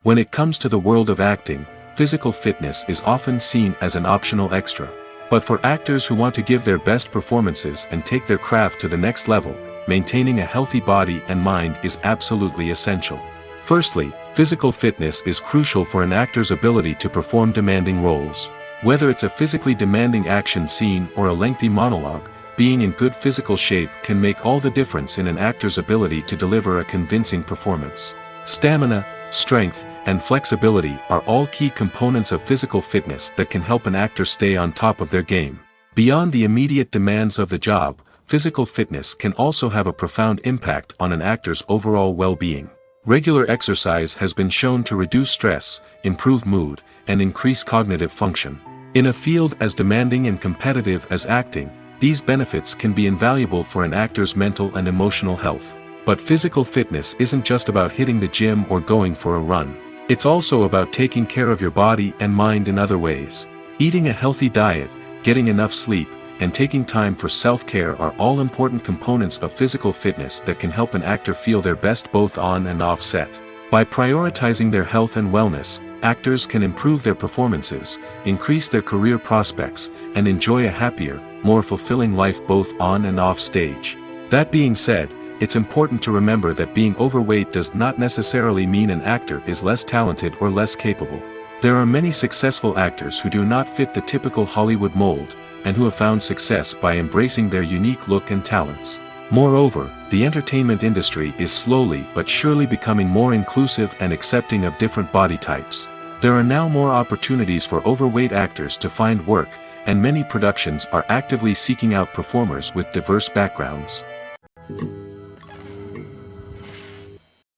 When it comes to the world of acting, physical fitness is often seen as an optional extra. But for actors who want to give their best performances and take their craft to the next level, maintaining a healthy body and mind is absolutely essential. Firstly, physical fitness is crucial for an actor's ability to perform demanding roles. Whether it's a physically demanding action scene or a lengthy monologue, being in good physical shape can make all the difference in an actor's ability to deliver a convincing performance. Stamina, strength, and flexibility are all key components of physical fitness that can help an actor stay on top of their game. Beyond the immediate demands of the job, physical fitness can also have a profound impact on an actor's overall well-being. Regular exercise has been shown to reduce stress, improve mood, and increase cognitive function. In a field as demanding and competitive as acting, these benefits can be invaluable for an actor's mental and emotional health. But physical fitness isn't just about hitting the gym or going for a run. It's also about taking care of your body and mind in other ways. Eating a healthy diet, getting enough sleep, and taking time for self-care are all important components of physical fitness that can help an actor feel their best both on and off set. By prioritizing their health and wellness, actors can improve their performances, increase their career prospects, and enjoy a happier, more fulfilling life both on and off stage. That being said, it's important to remember that being overweight does not necessarily mean an actor is less talented or less capable. There are many successful actors who do not fit the typical Hollywood mold, and who have found success by embracing their unique look and talents. Moreover, the entertainment industry is slowly but surely becoming more inclusive and accepting of different body types. There are now more opportunities for overweight actors to find work, and many productions are actively seeking out performers with diverse backgrounds.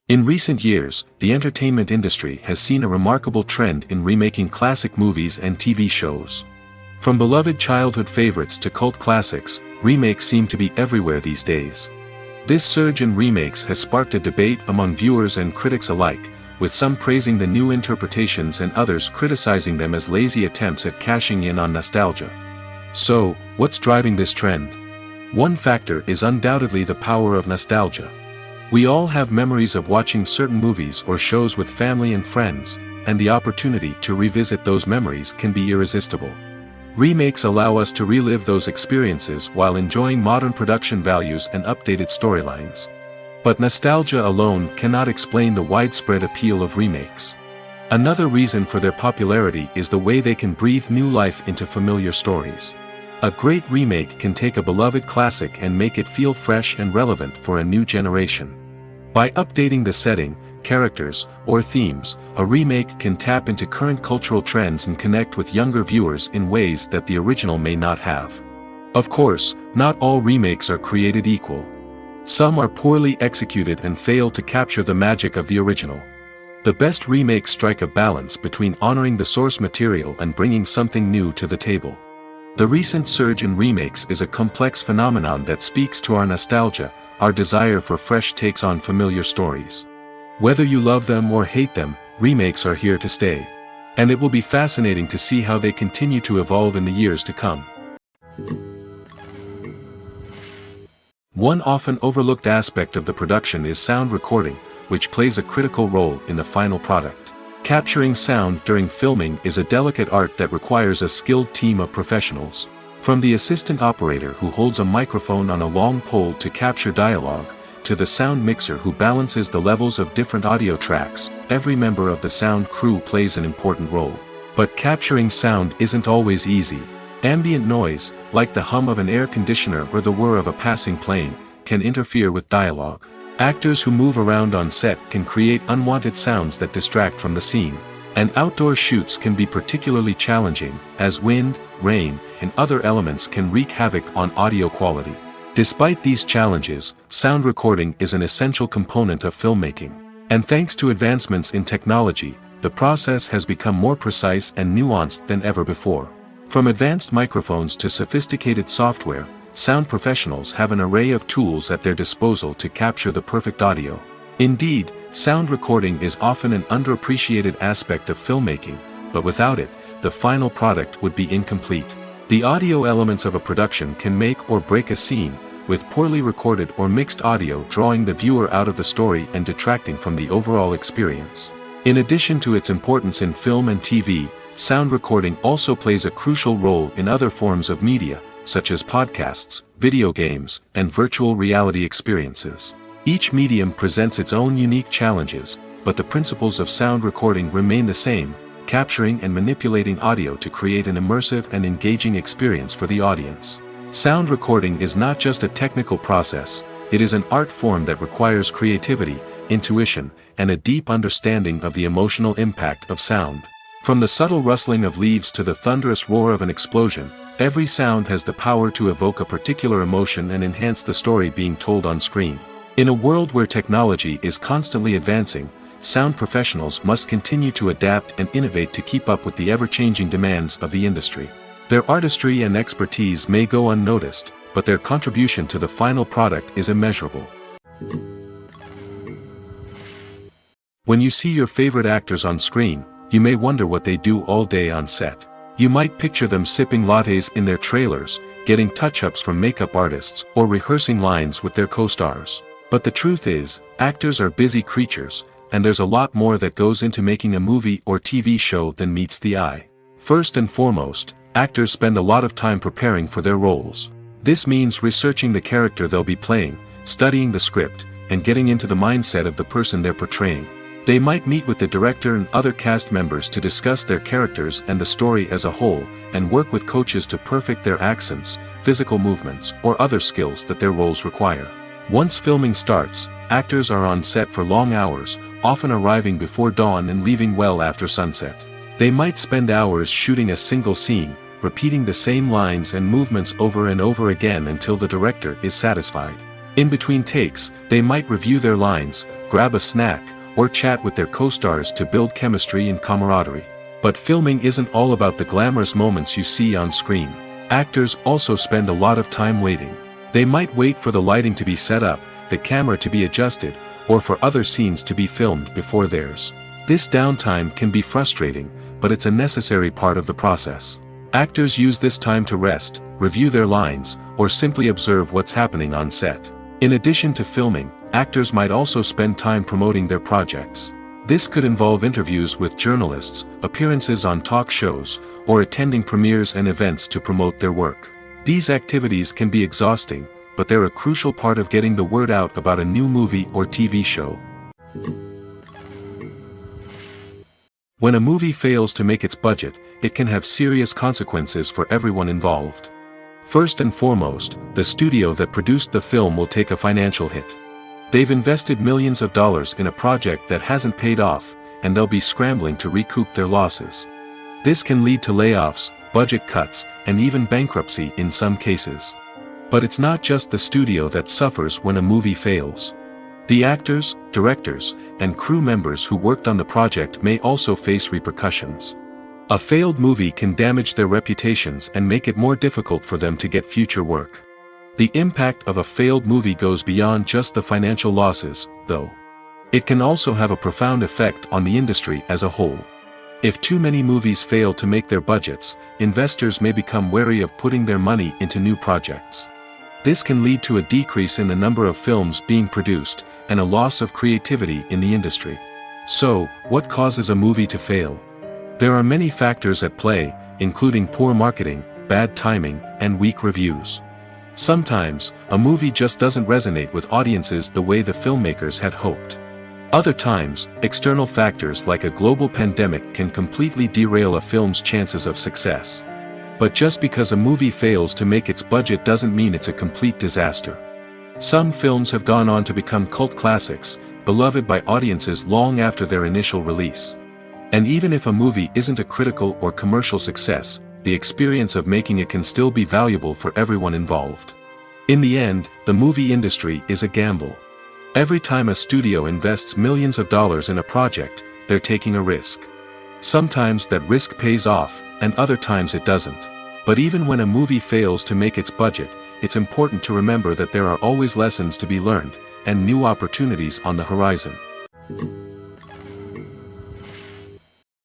In recent years, the entertainment industry has seen a remarkable trend in remaking classic movies and TV shows. From beloved childhood favorites to cult classics, remakes seem to be everywhere these days. This surge in remakes has sparked a debate among viewers and critics alike, with some praising the new interpretations and others criticizing them as lazy attempts at cashing in on nostalgia. So, what's driving this trend? One factor is undoubtedly the power of nostalgia. We all have memories of watching certain movies or shows with family and friends, and the opportunity to revisit those memories can be irresistible. Remakes allow us to relive those experiences while enjoying modern production values and updated storylines. But nostalgia alone cannot explain the widespread appeal of remakes. Another reason for their popularity is the way they can breathe new life into familiar stories. A great remake can take a beloved classic and make it feel fresh and relevant for a new generation. By updating the setting, characters, or themes, a remake can tap into current cultural trends and connect with younger viewers in ways that the original may not have. Of course, not all remakes are created equal. Some are poorly executed and fail to capture the magic of the original. The best remakes strike a balance between honoring the source material and bringing something new to the table. The recent surge in remakes is a complex phenomenon that speaks to our nostalgia, our desire for fresh takes on familiar stories. Whether you love them or hate them, remakes are here to stay. And it will be fascinating to see how they continue to evolve in the years to come. One often overlooked aspect of the production is sound recording, which plays a critical role in the final product. Capturing sound during filming is a delicate art that requires a skilled team of professionals. From the assistant operator who holds a microphone on a long pole to capture dialogue, to the sound mixer who balances the levels of different audio tracks, every member of the sound crew plays an important role. But capturing sound isn't always easy. Ambient noise, like the hum of an air conditioner or the whir of a passing plane, can interfere with dialogue. Actors who move around on set can create unwanted sounds that distract from the scene. And outdoor shoots can be particularly challenging, as wind, rain, and other elements can wreak havoc on audio quality. Despite these challenges, sound recording is an essential component of filmmaking. And thanks to advancements in technology, the process has become more precise and nuanced than ever before. From advanced microphones to sophisticated software, sound professionals have an array of tools at their disposal to capture the perfect audio. Indeed, sound recording is often an underappreciated aspect of filmmaking, but without it, the final product would be incomplete. The audio elements of a production can make or break a scene, with poorly recorded or mixed audio drawing the viewer out of the story and detracting from the overall experience. In addition to its importance in film and TV, sound recording also plays a crucial role in other forms of media, such as podcasts, video games, and virtual reality experiences. Each medium presents its own unique challenges, but the principles of sound recording remain the same: capturing and manipulating audio to create an immersive and engaging experience for the audience. Sound recording is not just a technical process, it is an art form that requires creativity, intuition, and a deep understanding of the emotional impact of sound. From the subtle rustling of leaves to the thunderous roar of an explosion, every sound has the power to evoke a particular emotion and enhance the story being told on screen. In a world where technology is constantly advancing, sound professionals must continue to adapt and innovate to keep up with the ever-changing demands of the industry. Their artistry and expertise may go unnoticed, but their contribution to the final product is immeasurable. When you see your favorite actors on screen, you may wonder what they do all day on set. You might picture them sipping lattes in their trailers, getting touch-ups from makeup artists, or rehearsing lines with their co-stars. But the truth is, actors are busy creatures, and there's a lot more that goes into making a movie or TV show than meets the eye. First and foremost, actors spend a lot of time preparing for their roles. This means researching the character they'll be playing, studying the script, and getting into the mindset of the person they're portraying. They might meet with the director and other cast members to discuss their characters and the story as a whole, and work with coaches to perfect their accents, physical movements, or other skills that their roles require. Once filming starts, actors are on set for long hours, often arriving before dawn and leaving well after sunset. They might spend hours shooting a single scene, repeating the same lines and movements over and over again until the director is satisfied. In between takes, they might review their lines, grab a snack, or chat with their co-stars to build chemistry and camaraderie. But filming isn't all about the glamorous moments you see on screen. Actors also spend a lot of time waiting. They might wait for the lighting to be set up, the camera to be adjusted, or for other scenes to be filmed before theirs. This downtime can be frustrating, but it's a necessary part of the process. Actors use this time to rest, review their lines, or simply observe what's happening on set. In addition to filming, actors might also spend time promoting their projects. This could involve interviews with journalists, appearances on talk shows, or attending premieres and events to promote their work. These activities can be exhausting, but they're a crucial part of getting the word out about a new movie or TV show. When a movie fails to make its budget, it can have serious consequences for everyone involved. First and foremost, the studio that produced the film will take a financial hit. They've invested millions of dollars in a project that hasn't paid off, and they'll be scrambling to recoup their losses. This can lead to layoffs, budget cuts, and even bankruptcy in some cases. But it's not just the studio that suffers when a movie fails. The actors, directors, and crew members who worked on the project may also face repercussions. A failed movie can damage their reputations and make it more difficult for them to get future work. The impact of a failed movie goes beyond just the financial losses, though. It can also have a profound effect on the industry as a whole. If too many movies fail to make their budgets, investors may become wary of putting their money into new projects. This can lead to a decrease in the number of films being produced, and a loss of creativity in the industry. So, what causes a movie to fail? There are many factors at play, including poor marketing, bad timing, and weak reviews. Sometimes, a movie just doesn't resonate with audiences the way the filmmakers had hoped. Other times, external factors like a global pandemic can completely derail a film's chances of success. But just because a movie fails to make its budget doesn't mean it's a complete disaster. Some films have gone on to become cult classics, beloved by audiences long after their initial release. And even if a movie isn't a critical or commercial success, the experience of making it can still be valuable for everyone involved. In the end, the movie industry is a gamble. Every time a studio invests millions of dollars in a project, they're taking a risk. Sometimes that risk pays off, and other times it doesn't. But even when a movie fails to make its budget, it's important to remember that there are always lessons to be learned, and new opportunities on the horizon.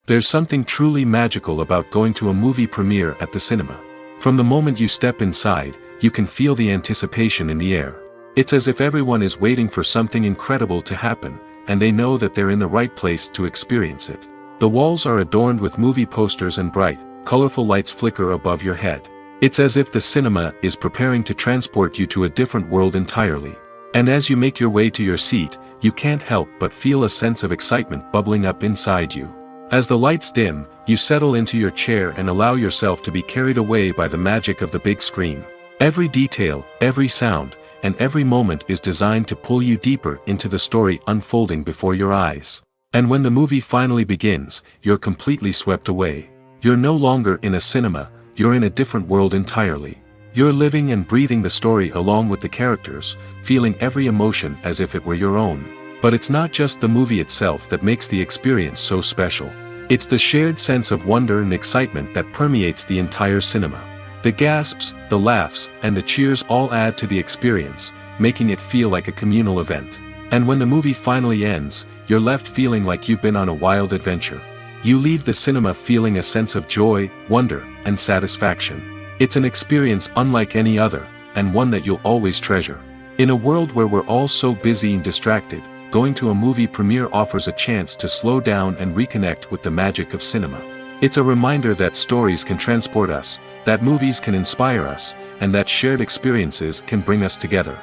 There's something truly magical about going to a movie premiere at the cinema. From the moment you step inside, you can feel the anticipation in the air. It's as if everyone is waiting for something incredible to happen, and they know that they're in the right place to experience it. The walls are adorned with movie posters and bright, colorful lights flicker above your head. It's as if the cinema is preparing to transport you to a different world entirely. And as you make your way to your seat, you can't help but feel a sense of excitement bubbling up inside you. As the lights dim, you settle into your chair and allow yourself to be carried away by the magic of the big screen. Every detail, every sound, and every moment is designed to pull you deeper into the story unfolding before your eyes. And when the movie finally begins, you're completely swept away. You're no longer in a cinema, you're in a different world entirely. You're living and breathing the story along with the characters, feeling every emotion as if it were your own. But it's not just the movie itself that makes the experience so special. It's the shared sense of wonder and excitement that permeates the entire cinema. The gasps, the laughs, and the cheers all add to the experience, making it feel like a communal event. And when the movie finally ends, you're left feeling like you've been on a wild adventure. You leave the cinema feeling a sense of joy, wonder, and satisfaction. It's an experience unlike any other, and one that you'll always treasure. In a world where we're all so busy and distracted, going to a movie premiere offers a chance to slow down and reconnect with the magic of cinema. It's a reminder that stories can transport us, that movies can inspire us, and that shared experiences can bring us together.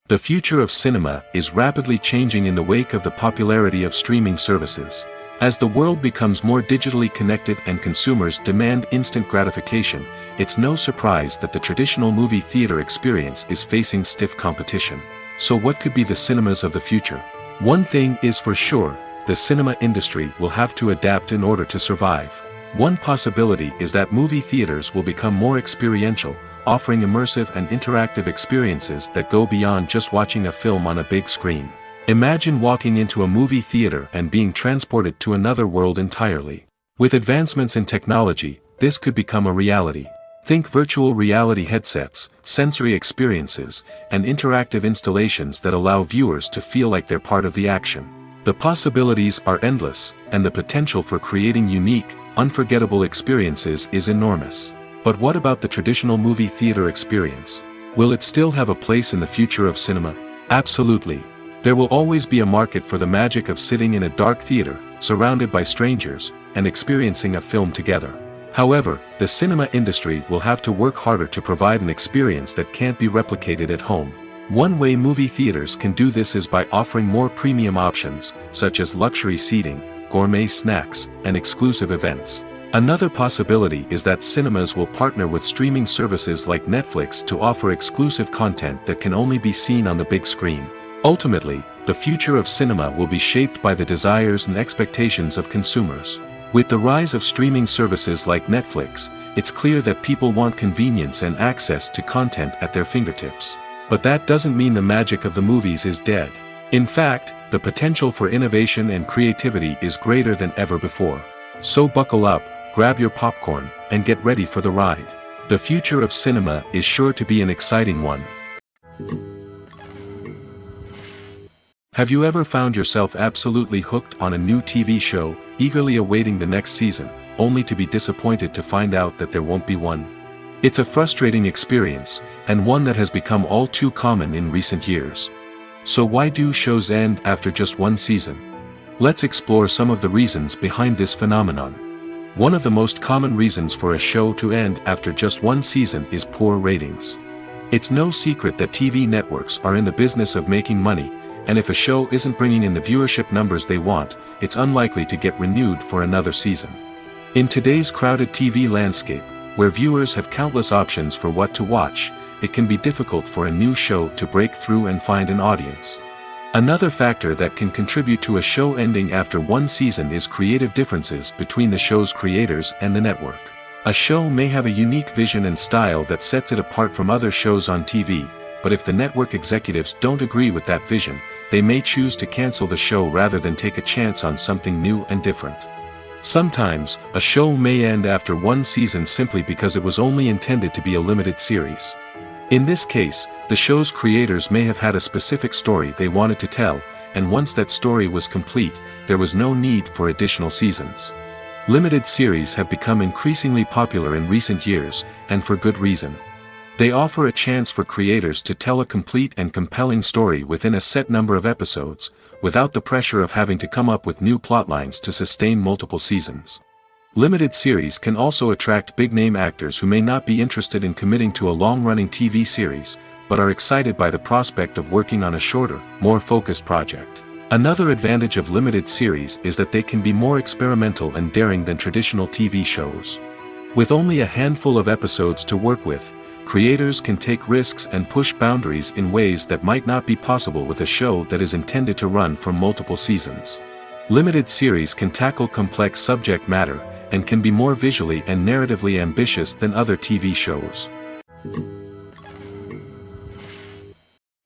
The future of cinema is rapidly changing in the wake of the popularity of streaming services. As the world becomes more digitally connected and consumers demand instant gratification, it's no surprise that the traditional movie theater experience is facing stiff competition. So what could be the cinemas of the future? One thing is for sure, the cinema industry will have to adapt in order to survive. One possibility is that movie theaters will become more experiential, offering immersive and interactive experiences that go beyond just watching a film on a big screen. Imagine walking into a movie theater and being transported to another world entirely. With advancements in technology, this could become a reality. Think virtual reality headsets, sensory experiences, and interactive installations that allow viewers to feel like they're part of the action. The possibilities are endless, and the potential for creating unique, unforgettable experiences is enormous. But what about the traditional movie theater experience? Will it still have a place in the future of cinema? Absolutely. There will always be a market for the magic of sitting in a dark theater, surrounded by strangers, and experiencing a film together. However, the cinema industry will have to work harder to provide an experience that can't be replicated at home. One way movie theaters can do this is by offering more premium options, such as luxury seating, gourmet snacks, and exclusive events. Another possibility is that cinemas will partner with streaming services like Netflix to offer exclusive content that can only be seen on the big screen. Ultimately, the future of cinema will be shaped by the desires and expectations of consumers. With the rise of streaming services like Netflix, it's clear that people want convenience and access to content at their fingertips. But that doesn't mean the magic of the movies is dead. In fact, the potential for innovation and creativity is greater than ever before. So buckle up, grab your popcorn, and get ready for the ride. The future of cinema is sure to be an exciting one. Have you ever found yourself absolutely hooked on a new TV show, eagerly awaiting the next season, only to be disappointed to find out that there won't be one? It's a frustrating experience, and one that has become all too common in recent years. So why do shows end after just one season? Let's explore some of the reasons behind this phenomenon. One of the most common reasons for a show to end after just one season is poor ratings. It's no secret that TV networks are in the business of making money, and if a show isn't bringing in the viewership numbers they want, it's unlikely to get renewed for another season. In today's crowded TV landscape, where viewers have countless options for what to watch, it can be difficult for a new show to break through and find an audience. Another factor that can contribute to a show ending after one season is creative differences between the show's creators and the network. A show may have a unique vision and style that sets it apart from other shows on TV, but if the network executives don't agree with that vision, they may choose to cancel the show rather than take a chance on something new and different. Sometimes, a show may end after one season simply because it was only intended to be a limited series. In this case, the show's creators may have had a specific story they wanted to tell, and once that story was complete, there was no need for additional seasons. Limited series have become increasingly popular in recent years, and for good reason. They offer a chance for creators to tell a complete and compelling story within a set number of episodes, without the pressure of having to come up with new plotlines to sustain multiple seasons. Limited series can also attract big-name actors who may not be interested in committing to a long-running TV series, but are excited by the prospect of working on a shorter, more focused project. Another advantage of limited series is that they can be more experimental and daring than traditional TV shows. With only a handful of episodes to work with, creators can take risks and push boundaries in ways that might not be possible with a show that is intended to run for multiple seasons. Limited series can tackle complex subject matter, and can be more visually and narratively ambitious than other TV shows.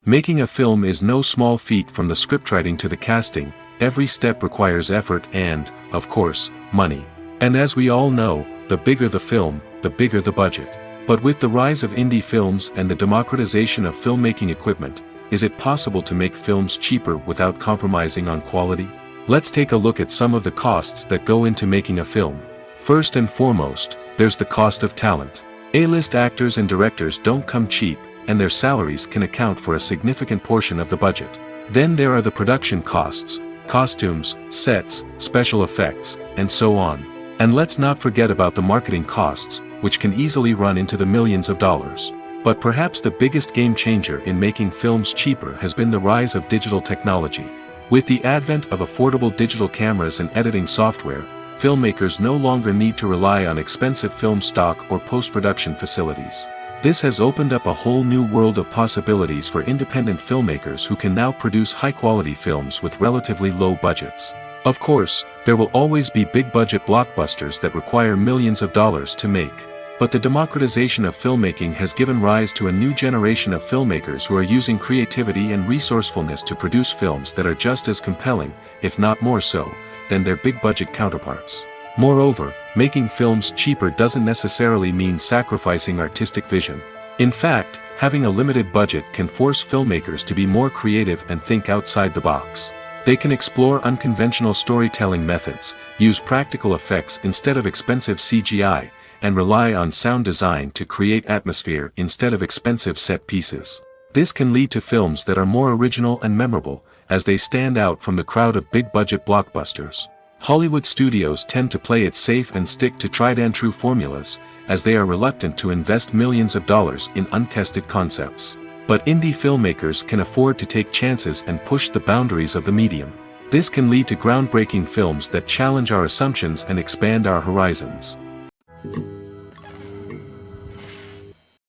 Making a film is no small feat. From the scriptwriting to the casting, every step requires effort and, of course, money. And as we all know, the bigger the film, the bigger the budget. But with the rise of indie films and the democratization of filmmaking equipment, is it possible to make films cheaper without compromising on quality? Let's take a look at some of the costs that go into making a film. First and foremost, there's the cost of talent. A-list actors and directors don't come cheap, and their salaries can account for a significant portion of the budget. Then there are the production costs, costumes, sets, special effects, and so on. And let's not forget about the marketing costs, which can easily run into the millions of dollars. But perhaps the biggest game changer in making films cheaper has been the rise of digital technology. With the advent of affordable digital cameras and editing software, filmmakers no longer need to rely on expensive film stock or post-production facilities. This has opened up a whole new world of possibilities for independent filmmakers who can now produce high-quality films with relatively low budgets. Of course, there will always be big-budget blockbusters that require millions of dollars to make. But the democratization of filmmaking has given rise to a new generation of filmmakers who are using creativity and resourcefulness to produce films that are just as compelling, if not more so, than their big-budget counterparts. Moreover, making films cheaper doesn't necessarily mean sacrificing artistic vision. In fact, having a limited budget can force filmmakers to be more creative and think outside the box. They can explore unconventional storytelling methods, use practical effects instead of expensive CGI, and rely on sound design to create atmosphere instead of expensive set pieces. This can lead to films that are more original and memorable, as they stand out from the crowd of big-budget blockbusters. Hollywood studios tend to play it safe and stick to tried-and-true formulas, as they are reluctant to invest millions of dollars in untested concepts. But indie filmmakers can afford to take chances and push the boundaries of the medium. This can lead to groundbreaking films that challenge our assumptions and expand our horizons.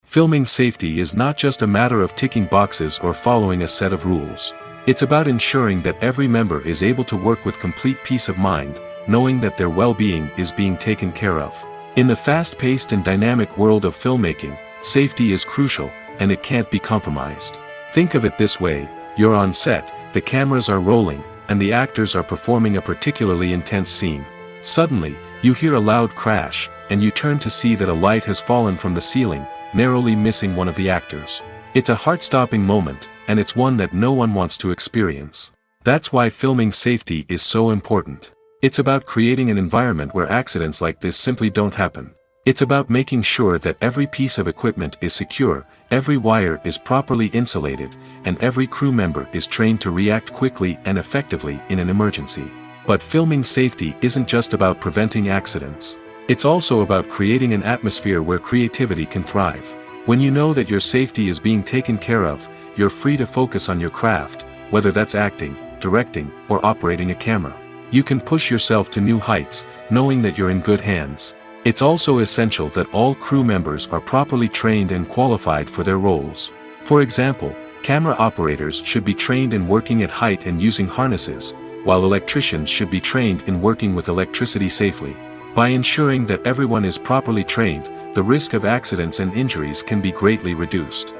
Filming safety is not just a matter of ticking boxes or following a set of rules. It's about ensuring that every member is able to work with complete peace of mind, knowing that their well-being is being taken care of. In the fast-paced and dynamic world of filmmaking, safety is crucial, and it can't be compromised. Think of it this way: you're on set, the cameras are rolling, and the actors are performing a particularly intense scene. Suddenly, you hear a loud crash, and you turn to see that a light has fallen from the ceiling, narrowly missing one of the actors. It's a heart-stopping moment, and it's one that no one wants to experience. That's why filming safety is so important. It's about creating an environment where accidents like this simply don't happen. It's about making sure that every piece of equipment is secure, every wire is properly insulated, and every crew member is trained to react quickly and effectively in an emergency. But filming safety isn't just about preventing accidents. It's also about creating an atmosphere where creativity can thrive. When you know that your safety is being taken care of, you're free to focus on your craft, whether that's acting, directing, or operating a camera. You can push yourself to new heights, knowing that you're in good hands. It's also essential that all crew members are properly trained and qualified for their roles. For example, camera operators should be trained in working at height and using harnesses, while electricians should be trained in working with electricity safely. By ensuring that everyone is properly trained, the risk of accidents and injuries can be greatly reduced.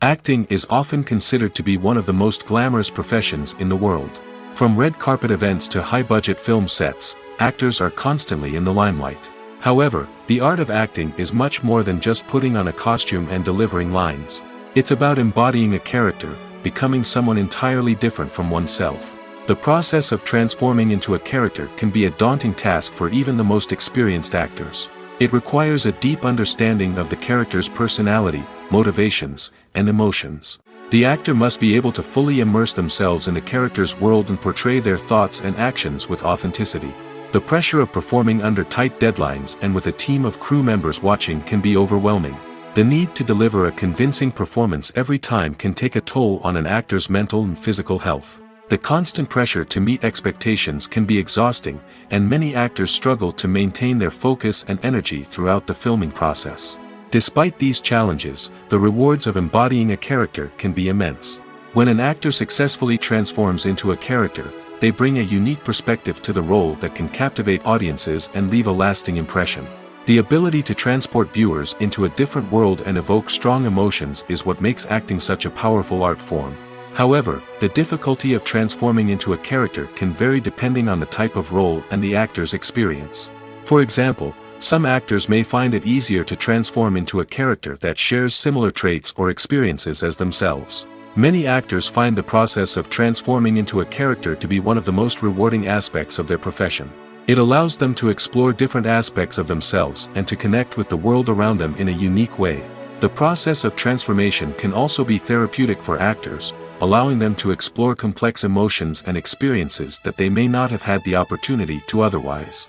Acting is often considered to be one of the most glamorous professions in the world. From red carpet events to high-budget film sets, actors are constantly in the limelight. However, the art of acting is much more than just putting on a costume and delivering lines. It's about embodying a character, becoming someone entirely different from oneself. The process of transforming into a character can be a daunting task for even the most experienced actors. It requires a deep understanding of the character's personality, motivations, and emotions. The actor must be able to fully immerse themselves in the character's world and portray their thoughts and actions with authenticity. The pressure of performing under tight deadlines and with a team of crew members watching can be overwhelming. The need to deliver a convincing performance every time can take a toll on an actor's mental and physical health. The constant pressure to meet expectations can be exhausting, and many actors struggle to maintain their focus and energy throughout the filming process. Despite these challenges, the rewards of embodying a character can be immense. When an actor successfully transforms into a character, they bring a unique perspective to the role that can captivate audiences and leave a lasting impression. The ability to transport viewers into a different world and evoke strong emotions is what makes acting such a powerful art form. However, the difficulty of transforming into a character can vary depending on the type of role and the actor's experience. For example, some actors may find it easier to transform into a character that shares similar traits or experiences as themselves. Many actors find the process of transforming into a character to be one of the most rewarding aspects of their profession. It allows them to explore different aspects of themselves and to connect with the world around them in a unique way. The process of transformation can also be therapeutic for actors, allowing them to explore complex emotions and experiences that they may not have had the opportunity to otherwise.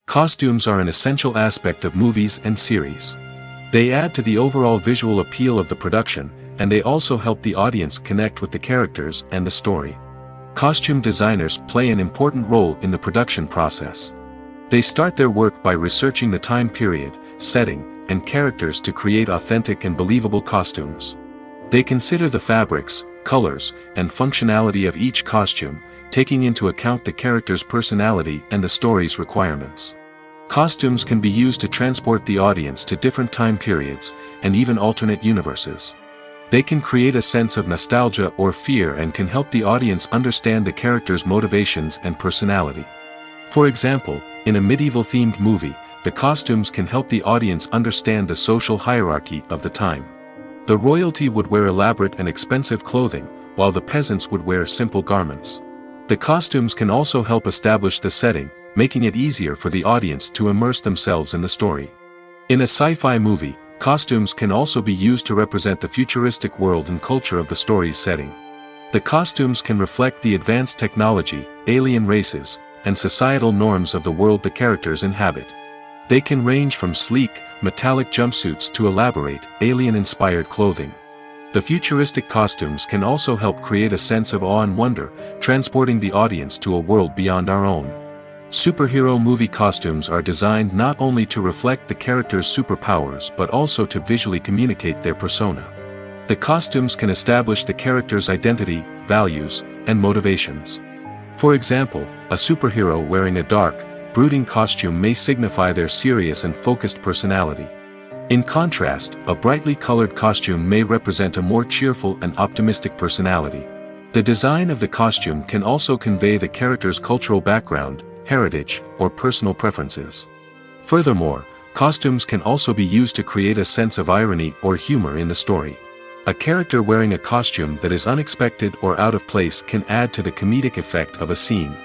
Costumes are an essential aspect of movies and series. They add to the overall visual appeal of the production, and they also help the audience connect with the characters and the story. Costume designers play an important role in the production process. They start their work by researching the time period, setting, and characters to create authentic and believable costumes. They consider the fabrics, colors, and functionality of each costume, taking into account the character's personality and the story's requirements. Costumes can be used to transport the audience to different time periods, and even alternate universes. They can create a sense of nostalgia or fear and can help the audience understand the character's motivations and personality. For example, in a medieval-themed movie, the costumes can help the audience understand the social hierarchy of the time. The royalty would wear elaborate and expensive clothing, while the peasants would wear simple garments. The costumes can also help establish the setting, making it easier for the audience to immerse themselves in the story. In a sci-fi movie, costumes can also be used to represent the futuristic world and culture of the story's setting. The costumes can reflect the advanced technology, alien races, and societal norms of the world the characters inhabit. They can range from sleek, metallic jumpsuits to elaborate, alien-inspired clothing. The futuristic costumes can also help create a sense of awe and wonder, transporting the audience to a world beyond our own. Superhero movie costumes are designed not only to reflect the character's superpowers but also to visually communicate their persona. The costumes can establish the character's identity, values, and motivations. For example, a superhero wearing a dark, brooding costume may signify their serious and focused personality. In contrast, a brightly colored costume may represent a more cheerful and optimistic personality. The design of the costume can also convey the character's cultural background, heritage, or personal preferences. Furthermore, costumes can also be used to create a sense of irony or humor in the story. A character wearing a costume that is unexpected or out of place can add to the comedic effect of a scene.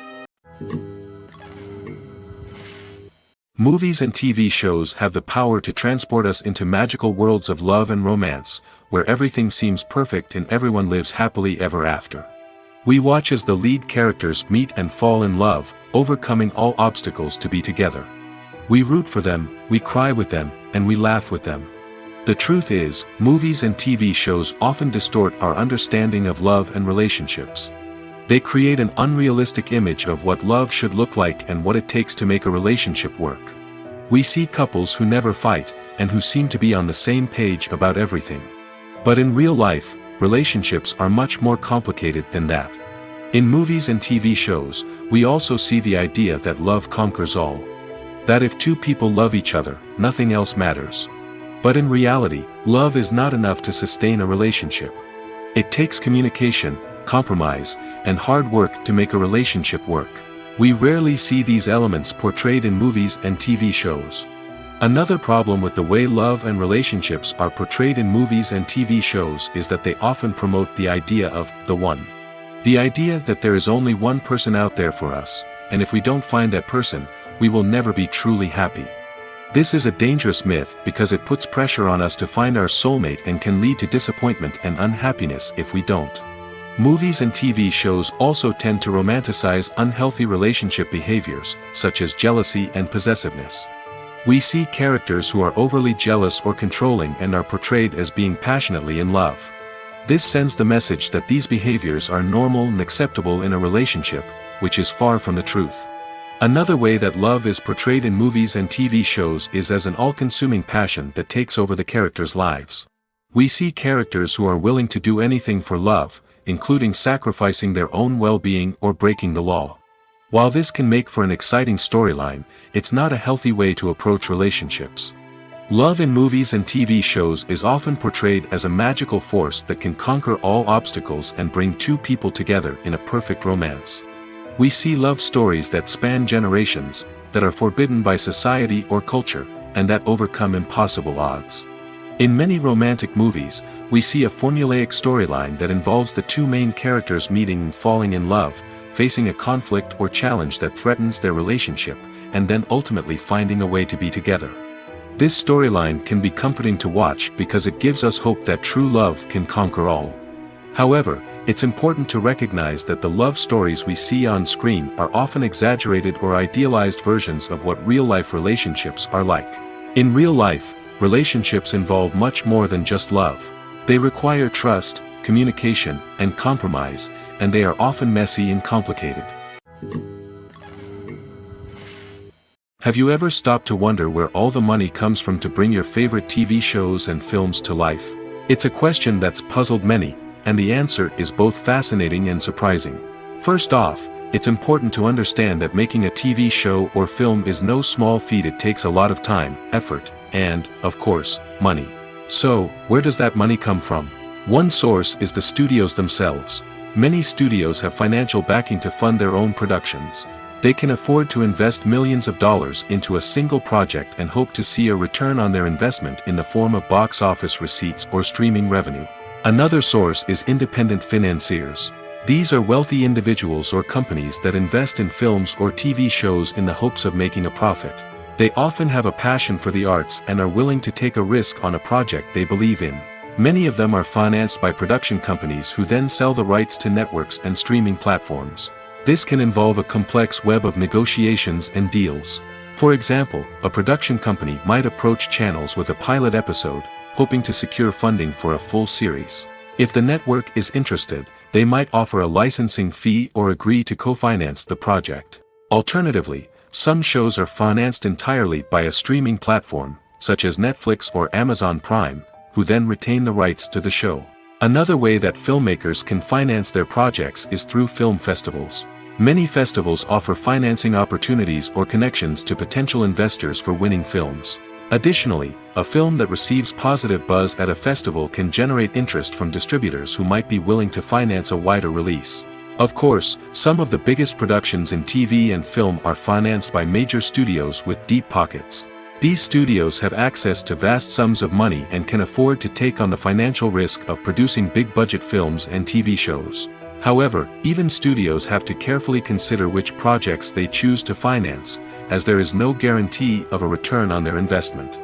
Movies and TV shows have the power to transport us into magical worlds of love and romance, where everything seems perfect and everyone lives happily ever after. We watch as the lead characters meet and fall in love, overcoming all obstacles to be together. We root for them, we cry with them, and we laugh with them. The truth is, movies and TV shows often distort our understanding of love and relationships. They create an unrealistic image of what love should look like and what it takes to make a relationship work. We see couples who never fight, and who seem to be on the same page about everything. But in real life, relationships are much more complicated than that. In movies and TV shows, we also see the idea that love conquers all. That if two people love each other, nothing else matters. But in reality, love is not enough to sustain a relationship. It takes communication, compromise, and hard work to make a relationship work. We rarely see these elements portrayed in movies and TV shows. Another problem with the way love and relationships are portrayed in movies and TV shows is that they often promote the idea of the one. The idea that there is only one person out there for us, and if we don't find that person, we will never be truly happy. This is a dangerous myth because it puts pressure on us to find our soulmate and can lead to disappointment and unhappiness if we don't. Movies and TV shows also tend to romanticize unhealthy relationship behaviors, such as jealousy and possessiveness. We see characters who are overly jealous or controlling and are portrayed as being passionately in love. This sends the message that these behaviors are normal and acceptable in a relationship, which is far from the truth. Another way that love is portrayed in movies and TV shows is as an all-consuming passion that takes over the characters' lives. We see characters who are willing to do anything for love, including sacrificing their own well-being or breaking the law. While this can make for an exciting storyline, it's not a healthy way to approach relationships. Love in movies and TV shows is often portrayed as a magical force that can conquer all obstacles and bring two people together in a perfect romance. We see love stories that span generations, that are forbidden by society or culture, and that overcome impossible odds. In many romantic movies, we see a formulaic storyline that involves the two main characters meeting and falling in love, facing a conflict or challenge that threatens their relationship, and then ultimately finding a way to be together. This storyline can be comforting to watch because it gives us hope that true love can conquer all. However, it's important to recognize that the love stories we see on screen are often exaggerated or idealized versions of what real-life relationships are like. In real life, relationships involve much more than just love. They require trust, communication, and compromise, and they are often messy and complicated. Have you ever stopped to wonder where all the money comes from to bring your favorite TV shows and films to life? It's a question that's puzzled many, and the answer is both fascinating and surprising. First off, it's important to understand that making a TV show or film is no small feat. It takes a lot of time, effort, and, of course, money. So, where does that money come from? One source is the studios themselves. Many studios have financial backing to fund their own productions. They can afford to invest millions of dollars into a single project and hope to see a return on their investment in the form of box office receipts or streaming revenue. Another source is independent financiers. These are wealthy individuals or companies that invest in films or TV shows in the hopes of making a profit. They often have a passion for the arts and are willing to take a risk on a project they believe in. Many of them are financed by production companies who then sell the rights to networks and streaming platforms. This can involve a complex web of negotiations and deals. For example, a production company might approach channels with a pilot episode, hoping to secure funding for a full series. If the network is interested, they might offer a licensing fee or agree to co-finance the project. Alternatively, some shows are financed entirely by a streaming platform, such as Netflix or Amazon Prime, who then retain the rights to the show. Another way that filmmakers can finance their projects is through film festivals. Many festivals offer financing opportunities or connections to potential investors for winning films. Additionally, a film that receives positive buzz at a festival can generate interest from distributors who might be willing to finance a wider release. Of course, some of the biggest productions in TV and film are financed by major studios with deep pockets. These studios have access to vast sums of money and can afford to take on the financial risk of producing big-budget films and TV shows. However, even studios have to carefully consider which projects they choose to finance, as there is no guarantee of a return on their investment.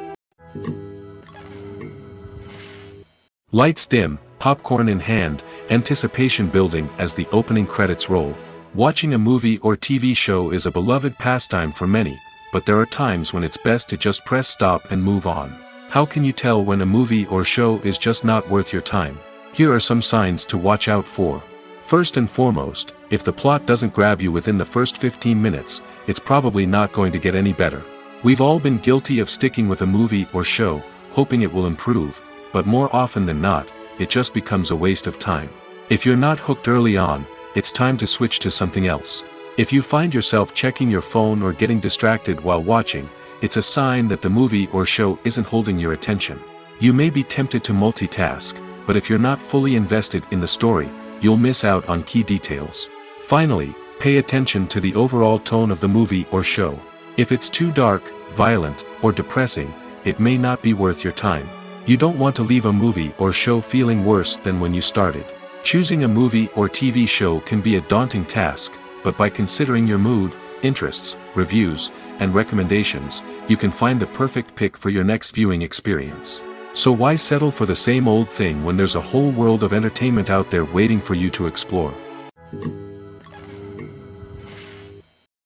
Lights dim, popcorn in hand, anticipation building as the opening credits roll. Watching a movie or TV show is a beloved pastime for many, but there are times when it's best to just press stop and move on. How can you tell when a movie or show is just not worth your time? Here are some signs to watch out for. First and foremost, if the plot doesn't grab you within the first 15 minutes, it's probably not going to get any better. We've all been guilty of sticking with a movie or show, hoping it will improve, but more often than not, it just becomes a waste of time. If you're not hooked early on, it's time to switch to something else. If you find yourself checking your phone or getting distracted while watching, it's a sign that the movie or show isn't holding your attention. You may be tempted to multitask, but if you're not fully invested in the story, you'll miss out on key details. Finally, pay attention to the overall tone of the movie or show. If it's too dark, violent, or depressing, it may not be worth your time. You don't want to leave a movie or show feeling worse than when you started. Choosing a movie or TV show can be a daunting task, but by considering your mood, interests, reviews, and recommendations, you can find the perfect pick for your next viewing experience. So why settle for the same old thing when there's a whole world of entertainment out there waiting for you to explore?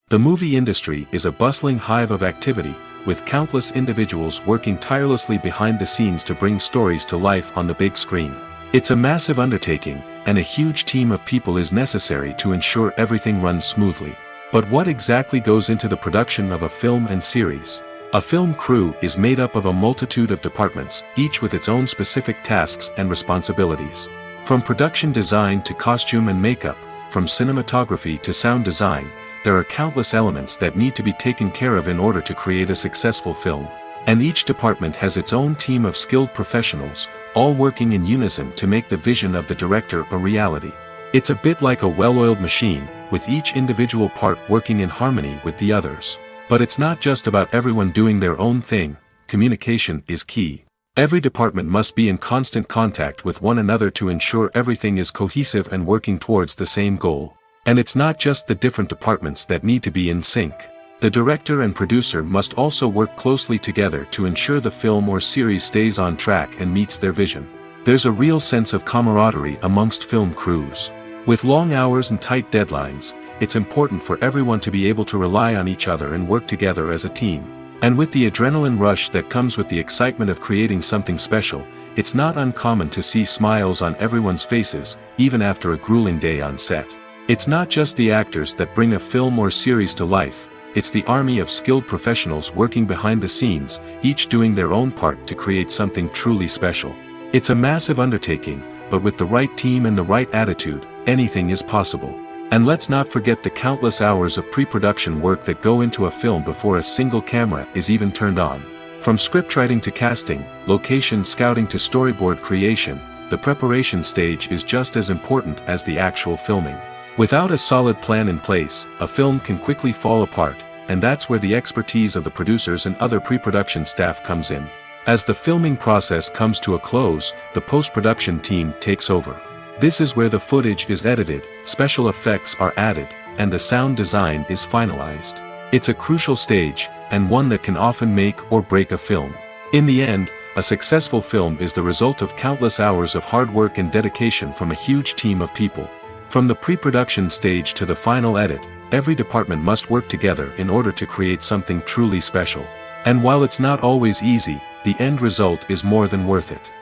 The movie industry is a bustling hive of activity, with countless individuals working tirelessly behind the scenes to bring stories to life on the big screen. It's a massive undertaking, and a huge team of people is necessary to ensure everything runs smoothly. But what exactly goes into the production of a film and series? A film crew is made up of a multitude of departments, each with its own specific tasks and responsibilities. From production design to costume and makeup, from cinematography to sound design, there are countless elements that need to be taken care of in order to create a successful film. And each department has its own team of skilled professionals, all working in unison to make the vision of the director a reality. It's a bit like a well-oiled machine, with each individual part working in harmony with the others. But it's not just about everyone doing their own thing. Communication is key. Every department must be in constant contact with one another to ensure everything is cohesive and working towards the same goal. And it's not just the different departments that need to be in sync. The director and producer must also work closely together to ensure the film or series stays on track and meets their vision. There's a real sense of camaraderie amongst film crews. With long hours and tight deadlines, it's important for everyone to be able to rely on each other and work together as a team. And with the adrenaline rush that comes with the excitement of creating something special, it's not uncommon to see smiles on everyone's faces, even after a grueling day on set. It's not just the actors that bring a film or series to life, it's the army of skilled professionals working behind the scenes, each doing their own part to create something truly special. It's a massive undertaking, but with the right team and the right attitude, anything is possible. And let's not forget the countless hours of pre-production work that go into a film before a single camera is even turned on. From scriptwriting to casting, location scouting to storyboard creation, the preparation stage is just as important as the actual filming. Without a solid plan in place, a film can quickly fall apart, and that's where the expertise of the producers and other pre-production staff comes in. As the filming process comes to a close, the post-production team takes over. This is where the footage is edited, special effects are added, and the sound design is finalized. It's a crucial stage, and one that can often make or break a film. In the end, a successful film is the result of countless hours of hard work and dedication from a huge team of people. From the pre-production stage to the final edit, every department must work together in order to create something truly special. And while it's not always easy, the end result is more than worth it.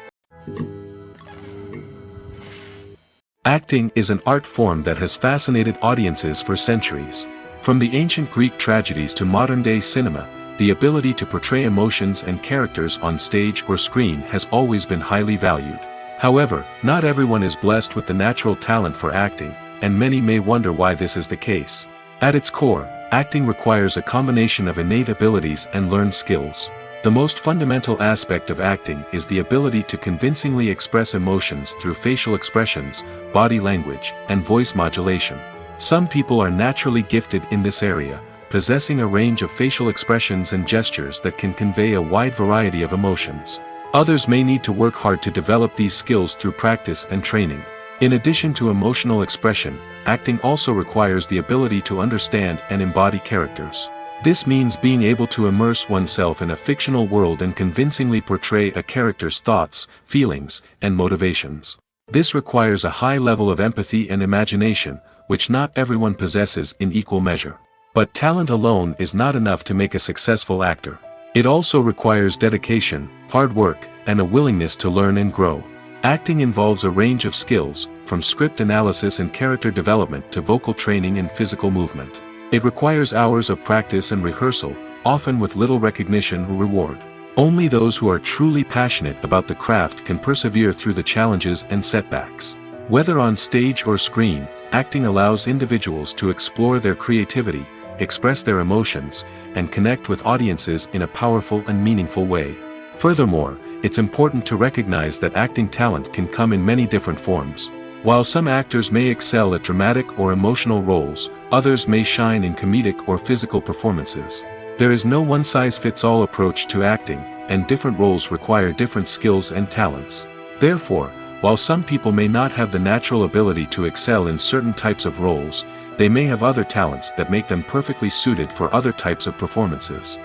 Acting is an art form that has fascinated audiences for centuries. From the ancient Greek tragedies to modern-day cinema, the ability to portray emotions and characters on stage or screen has always been highly valued. However, not everyone is blessed with the natural talent for acting, and many may wonder why this is the case. At its core, acting requires a combination of innate abilities and learned skills. The most fundamental aspect of acting is the ability to convincingly express emotions through facial expressions, body language, and voice modulation. Some people are naturally gifted in this area, possessing a range of facial expressions and gestures that can convey a wide variety of emotions. Others may need to work hard to develop these skills through practice and training. In addition to emotional expression, acting also requires the ability to understand and embody characters. This means being able to immerse oneself in a fictional world and convincingly portray a character's thoughts, feelings, and motivations. This requires a high level of empathy and imagination, which not everyone possesses in equal measure. But talent alone is not enough to make a successful actor. It also requires dedication, hard work, and a willingness to learn and grow. Acting involves a range of skills, from script analysis and character development to vocal training and physical movement. It requires hours of practice and rehearsal, often with little recognition or reward. Only those who are truly passionate about the craft can persevere through the challenges and setbacks. Whether on stage or screen, acting allows individuals to explore their creativity, express their emotions, and connect with audiences in a powerful and meaningful way. Furthermore, it's important to recognize that acting talent can come in many different forms. While some actors may excel at dramatic or emotional roles, others may shine in comedic or physical performances. There is no one-size-fits-all approach to acting, and different roles require different skills and talents. Therefore, while some people may not have the natural ability to excel in certain types of roles, they may have other talents that make them perfectly suited for other types of performances.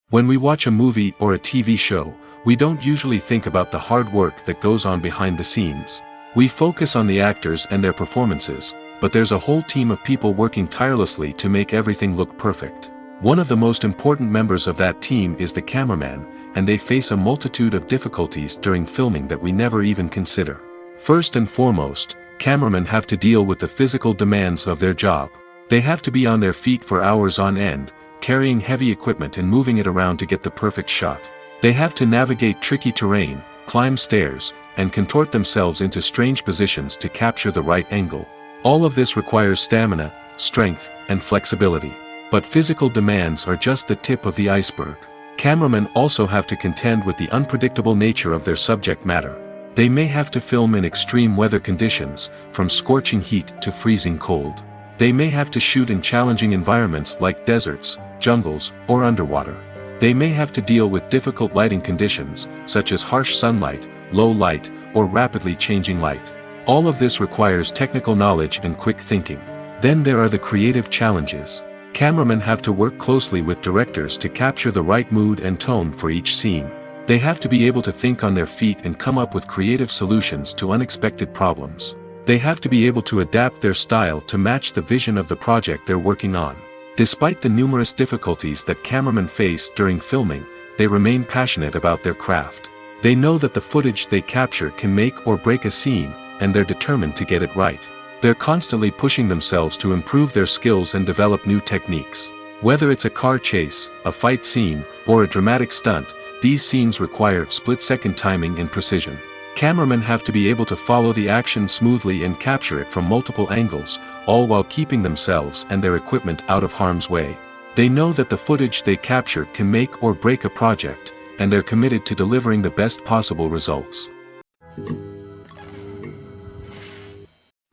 When we watch a movie or a TV show, we don't usually think about the hard work that goes on behind the scenes. We focus on the actors and their performances, but there's a whole team of people working tirelessly to make everything look perfect. One of the most important members of that team is the cameraman, and they face a multitude of difficulties during filming that we never even consider. First and foremost, cameramen have to deal with the physical demands of their job. They have to be on their feet for hours on end, carrying heavy equipment and moving it around to get the perfect shot. They have to navigate tricky terrain, climb stairs, and contort themselves into strange positions to capture the right angle. All of this requires stamina, strength, and flexibility. But physical demands are just the tip of the iceberg. Cameramen also have to contend with the unpredictable nature of their subject matter. They may have to film in extreme weather conditions, from scorching heat to freezing cold. They may have to shoot in challenging environments like deserts, jungles, or underwater. They may have to deal with difficult lighting conditions, such as harsh sunlight, low light, or rapidly changing light. All of this requires technical knowledge and quick thinking. Then there are the creative challenges. Cameramen have to work closely with directors to capture the right mood and tone for each scene. They have to be able to think on their feet and come up with creative solutions to unexpected problems. They have to be able to adapt their style to match the vision of the project they're working on. Despite the numerous difficulties that cameramen face during filming, they remain passionate about their craft. They know that the footage they capture can make or break a scene, and they're determined to get it right. They're constantly pushing themselves to improve their skills and develop new techniques. Whether it's a car chase, a fight scene, or a dramatic stunt, these scenes require split-second timing and precision. Cameramen have to be able to follow the action smoothly and capture it from multiple angles, all while keeping themselves and their equipment out of harm's way. They know that the footage they capture can make or break a project, and they're committed to delivering the best possible results.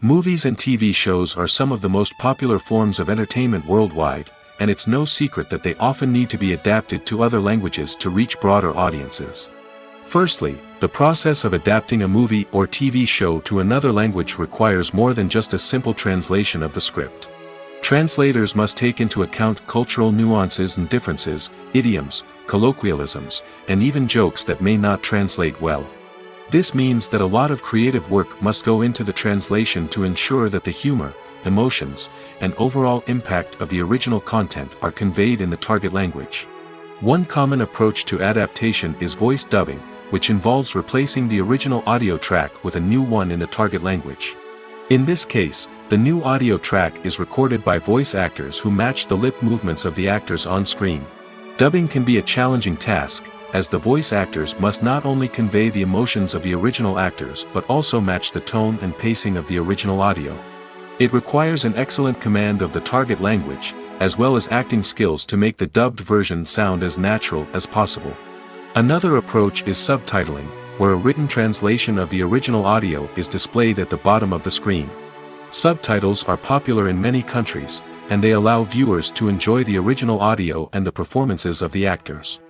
Movies and TV shows are some of the most popular forms of entertainment worldwide, and it's no secret that they often need to be adapted to other languages to reach broader audiences. Firstly, the process of adapting a movie or TV show to another language requires more than just a simple translation of the script. Translators must take into account cultural nuances and differences, idioms, colloquialisms, and even jokes that may not translate well. This means that a lot of creative work must go into the translation to ensure that the humor, emotions, and overall impact of the original content are conveyed in the target language. One common approach to adaptation is voice dubbing, which involves replacing the original audio track with a new one in the target language. In this case, the new audio track is recorded by voice actors who match the lip movements of the actors on screen. Dubbing can be a challenging task, as the voice actors must not only convey the emotions of the original actors but also match the tone and pacing of the original audio. It requires an excellent command of the target language, as well as acting skills to make the dubbed version sound as natural as possible. Another approach is subtitling, where a written translation of the original audio is displayed at the bottom of the screen. Subtitles are popular in many countries, and they allow viewers to enjoy the original audio and the performances of the actors.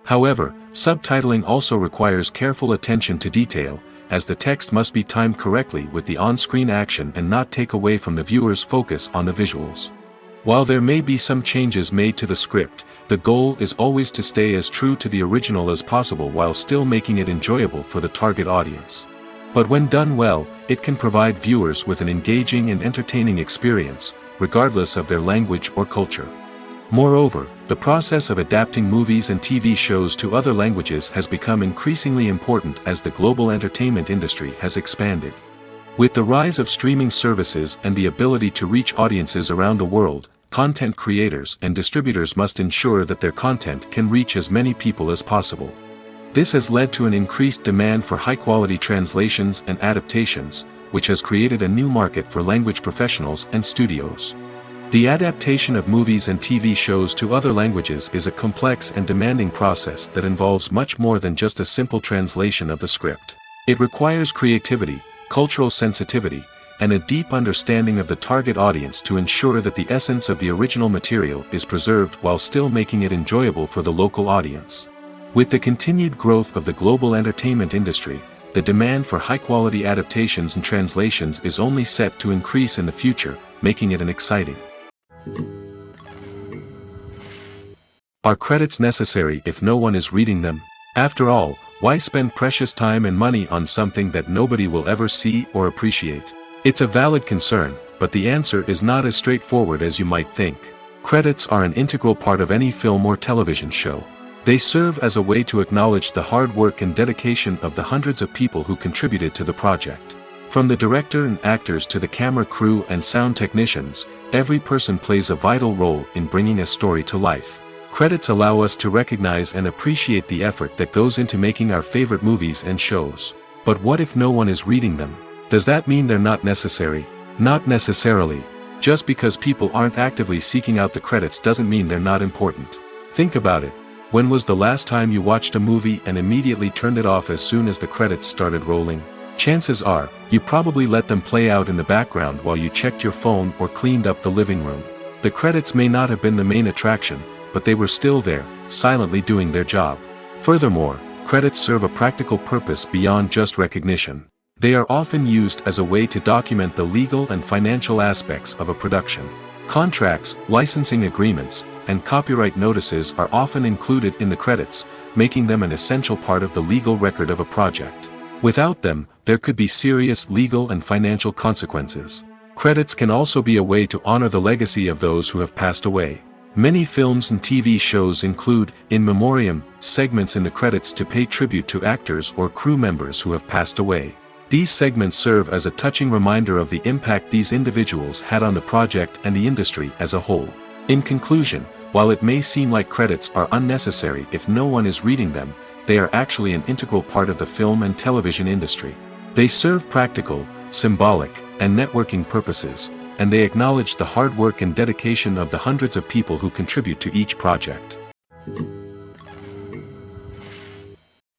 However, subtitling also requires careful attention to detail, as the text must be timed correctly with the on-screen action and not take away from the viewer's focus on the visuals. While there may be some changes made to the script, the goal is always to stay as true to the original as possible while still making it enjoyable for the target audience. But when done well, it can provide viewers with an engaging and entertaining experience, regardless of their language or culture. Moreover, the process of adapting movies and TV shows to other languages has become increasingly important as the global entertainment industry has expanded. With the rise of streaming services and the ability to reach audiences around the world, content creators and distributors must ensure that their content can reach as many people as possible. This has led to an increased demand for high-quality translations and adaptations, which has created a new market for language professionals and studios. The adaptation of movies and TV shows to other languages is a complex and demanding process that involves much more than just a simple translation of the script. It requires creativity, cultural sensitivity, and a deep understanding of the target audience to ensure that the essence of the original material is preserved while still making it enjoyable for the local audience. With the continued growth of the global entertainment industry, the demand for high-quality adaptations and translations is only set to increase in the future, making it an exciting. Are credits necessary if no one is reading them? After all, why spend precious time and money on something that nobody will ever see or appreciate? It's a valid concern, but the answer is not as straightforward as you might think. Credits are an integral part of any film or television show. They serve as a way to acknowledge the hard work and dedication of the hundreds of people who contributed to the project. From the director and actors to the camera crew and sound technicians, every person plays a vital role in bringing a story to life. Credits allow us to recognize and appreciate the effort that goes into making our favorite movies and shows. But what if no one is reading them? Does that mean they're not necessary? Not necessarily. Just because people aren't actively seeking out the credits doesn't mean they're not important. Think about it. When was the last time you watched a movie and immediately turned it off as soon as the credits started rolling? Chances are, you probably let them play out in the background while you checked your phone or cleaned up the living room. The credits may not have been the main attraction, but they were still there, silently doing their job. Furthermore, credits serve a practical purpose beyond just recognition. They are often used as a way to document the legal and financial aspects of a production. Contracts, licensing agreements, and copyright notices are often included in the credits, making them an essential part of the legal record of a project. Without them, there could be serious legal and financial consequences. Credits can also be a way to honor the legacy of those who have passed away. Many films and TV shows include, in memoriam, segments in the credits to pay tribute to actors or crew members who have passed away. These segments serve as a touching reminder of the impact these individuals had on the project and the industry as a whole. In conclusion, while it may seem like credits are unnecessary if no one is reading them, they are actually an integral part of the film and television industry. They serve practical, symbolic, and networking purposes, and they acknowledge the hard work and dedication of the hundreds of people who contribute to each project.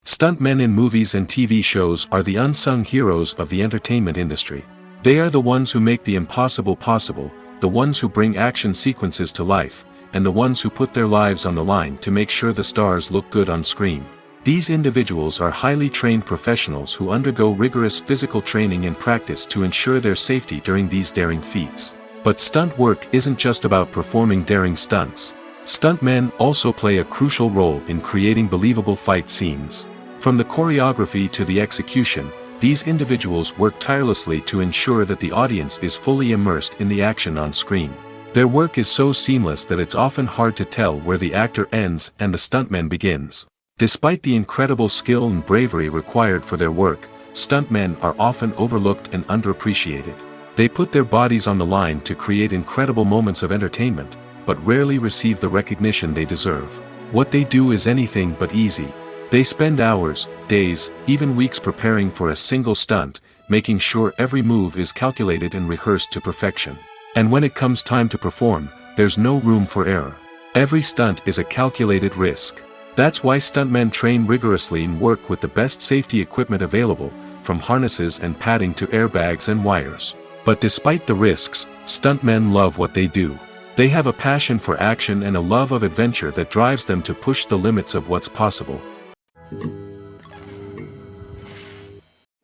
Stuntmen in movies and TV shows are the unsung heroes of the entertainment industry. They are the ones who make the impossible possible, the ones who bring action sequences to life, and the ones who put their lives on the line to make sure the stars look good on screen. These individuals are highly trained professionals who undergo rigorous physical training and practice to ensure their safety during these daring feats. But stunt work isn't just about performing daring stunts. Stuntmen also play a crucial role in creating believable fight scenes. From the choreography to the execution, these individuals work tirelessly to ensure that the audience is fully immersed in the action on screen. Their work is so seamless that it's often hard to tell where the actor ends and the stuntman begins. Despite the incredible skill and bravery required for their work, stuntmen are often overlooked and underappreciated. They put their bodies on the line to create incredible moments of entertainment, but rarely receive the recognition they deserve. What they do is anything but easy. They spend hours, days, even weeks preparing for a single stunt, making sure every move is calculated and rehearsed to perfection. And when it comes time to perform, there's no room for error. Every stunt is a calculated risk. That's why stuntmen train rigorously and work with the best safety equipment available, from harnesses and padding to airbags and wires. But despite the risks, stuntmen love what they do. They have a passion for action and a love of adventure that drives them to push the limits of what's possible.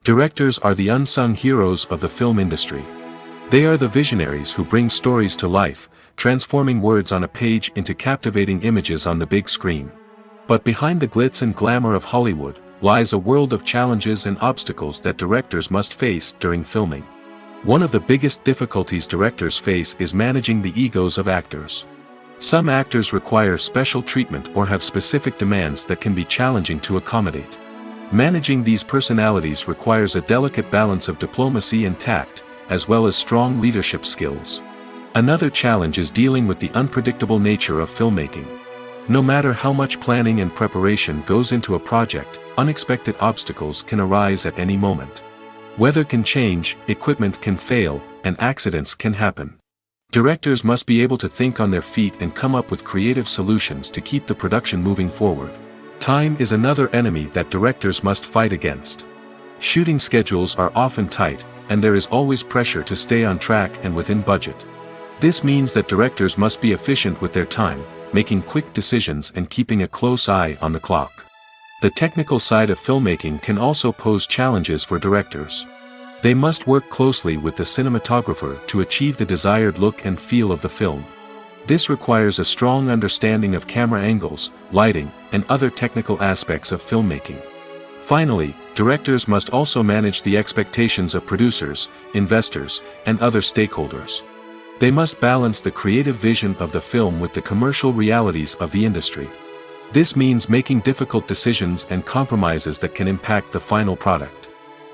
Directors are the unsung heroes of the film industry. They are the visionaries who bring stories to life, transforming words on a page into captivating images on the big screen. But behind the glitz and glamour of Hollywood, lies a world of challenges and obstacles that directors must face during filming. One of the biggest difficulties directors face is managing the egos of actors. Some actors require special treatment or have specific demands that can be challenging to accommodate. Managing these personalities requires a delicate balance of diplomacy and tact, as well as strong leadership skills. Another challenge is dealing with the unpredictable nature of filmmaking. No matter how much planning and preparation goes into a project, unexpected obstacles can arise at any moment. Weather can change, equipment can fail, and accidents can happen. Directors must be able to think on their feet and come up with creative solutions to keep the production moving forward. Time is another enemy that directors must fight against. Shooting schedules are often tight, and there is always pressure to stay on track and within budget. This means that directors must be efficient with their time, making quick decisions and keeping a close eye on the clock. The technical side of filmmaking can also pose challenges for directors. They must work closely with the cinematographer to achieve the desired look and feel of the film. This requires a strong understanding of camera angles, lighting, and other technical aspects of filmmaking. Finally, directors must also manage the expectations of producers, investors, and other stakeholders. They must balance the creative vision of the film with the commercial realities of the industry. This means making difficult decisions and compromises that can impact the final product.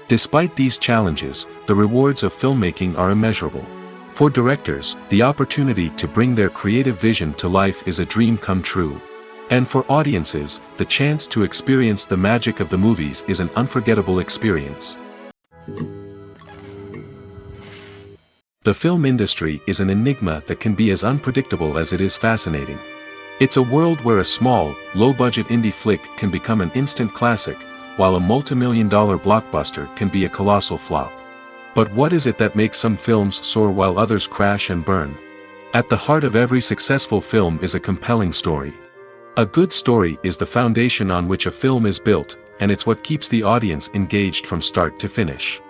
Despite these challenges, the rewards of filmmaking are immeasurable. For directors, the opportunity to bring their creative vision to life is a dream come true. And for audiences, the chance to experience the magic of the movies is an unforgettable experience. The film industry is an enigma that can be as unpredictable as it is fascinating. It's a world where a small, low-budget indie flick can become an instant classic, while a multi-million-dollar blockbuster can be a colossal flop. But what is it that makes some films soar while others crash and burn? At the heart of every successful film is a compelling story. A good story is the foundation on which a film is built, and it's what keeps the audience engaged from start to finish.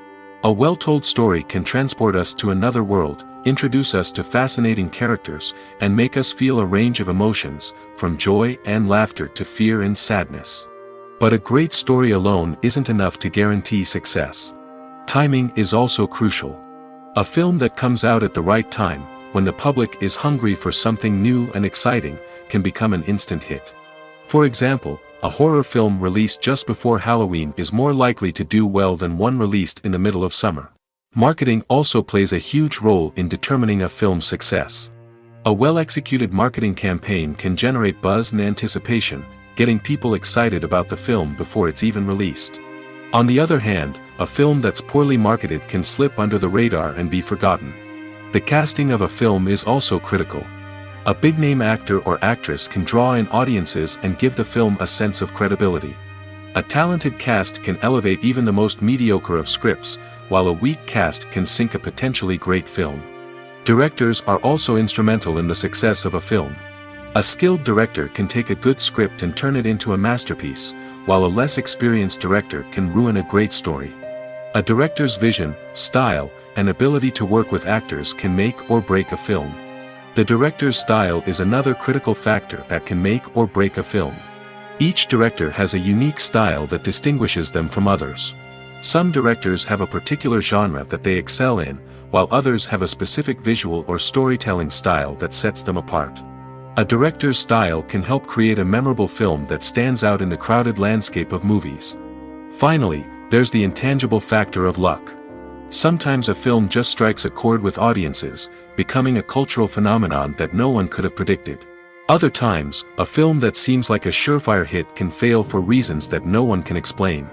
A well-told story can transport us to another world, introduce us to fascinating characters, and make us feel a range of emotions, from joy and laughter to fear and sadness. But a great story alone isn't enough to guarantee success. Timing is also crucial. A film that comes out at the right time, when the public is hungry for something new and exciting, can become an instant hit. For example, a horror film released just before Halloween is more likely to do well than one released in the middle of summer. Marketing also plays a huge role in determining a film's success. A well-executed marketing campaign can generate buzz and anticipation, getting people excited about the film before it's even released. On the other hand, a film that's poorly marketed can slip under the radar and be forgotten. The casting of a film is also critical. A big-name actor or actress can draw in audiences and give the film a sense of credibility. A talented cast can elevate even the most mediocre of scripts, while a weak cast can sink a potentially great film. Directors are also instrumental in the success of a film. A skilled director can take a good script and turn it into a masterpiece, while a less experienced director can ruin a great story. A director's vision, style, and ability to work with actors can make or break a film. The director's style is another critical factor that can make or break a film. Each director has a unique style that distinguishes them from others. Some directors have a particular genre that they excel in, while others have a specific visual or storytelling style that sets them apart. A director's style can help create a memorable film that stands out in the crowded landscape of movies. Finally, there's the intangible factor of luck. Sometimes a film just strikes a chord with audiences, becoming a cultural phenomenon that no one could have predicted. Other times, a film that seems like a surefire hit can fail for reasons that no one can explain.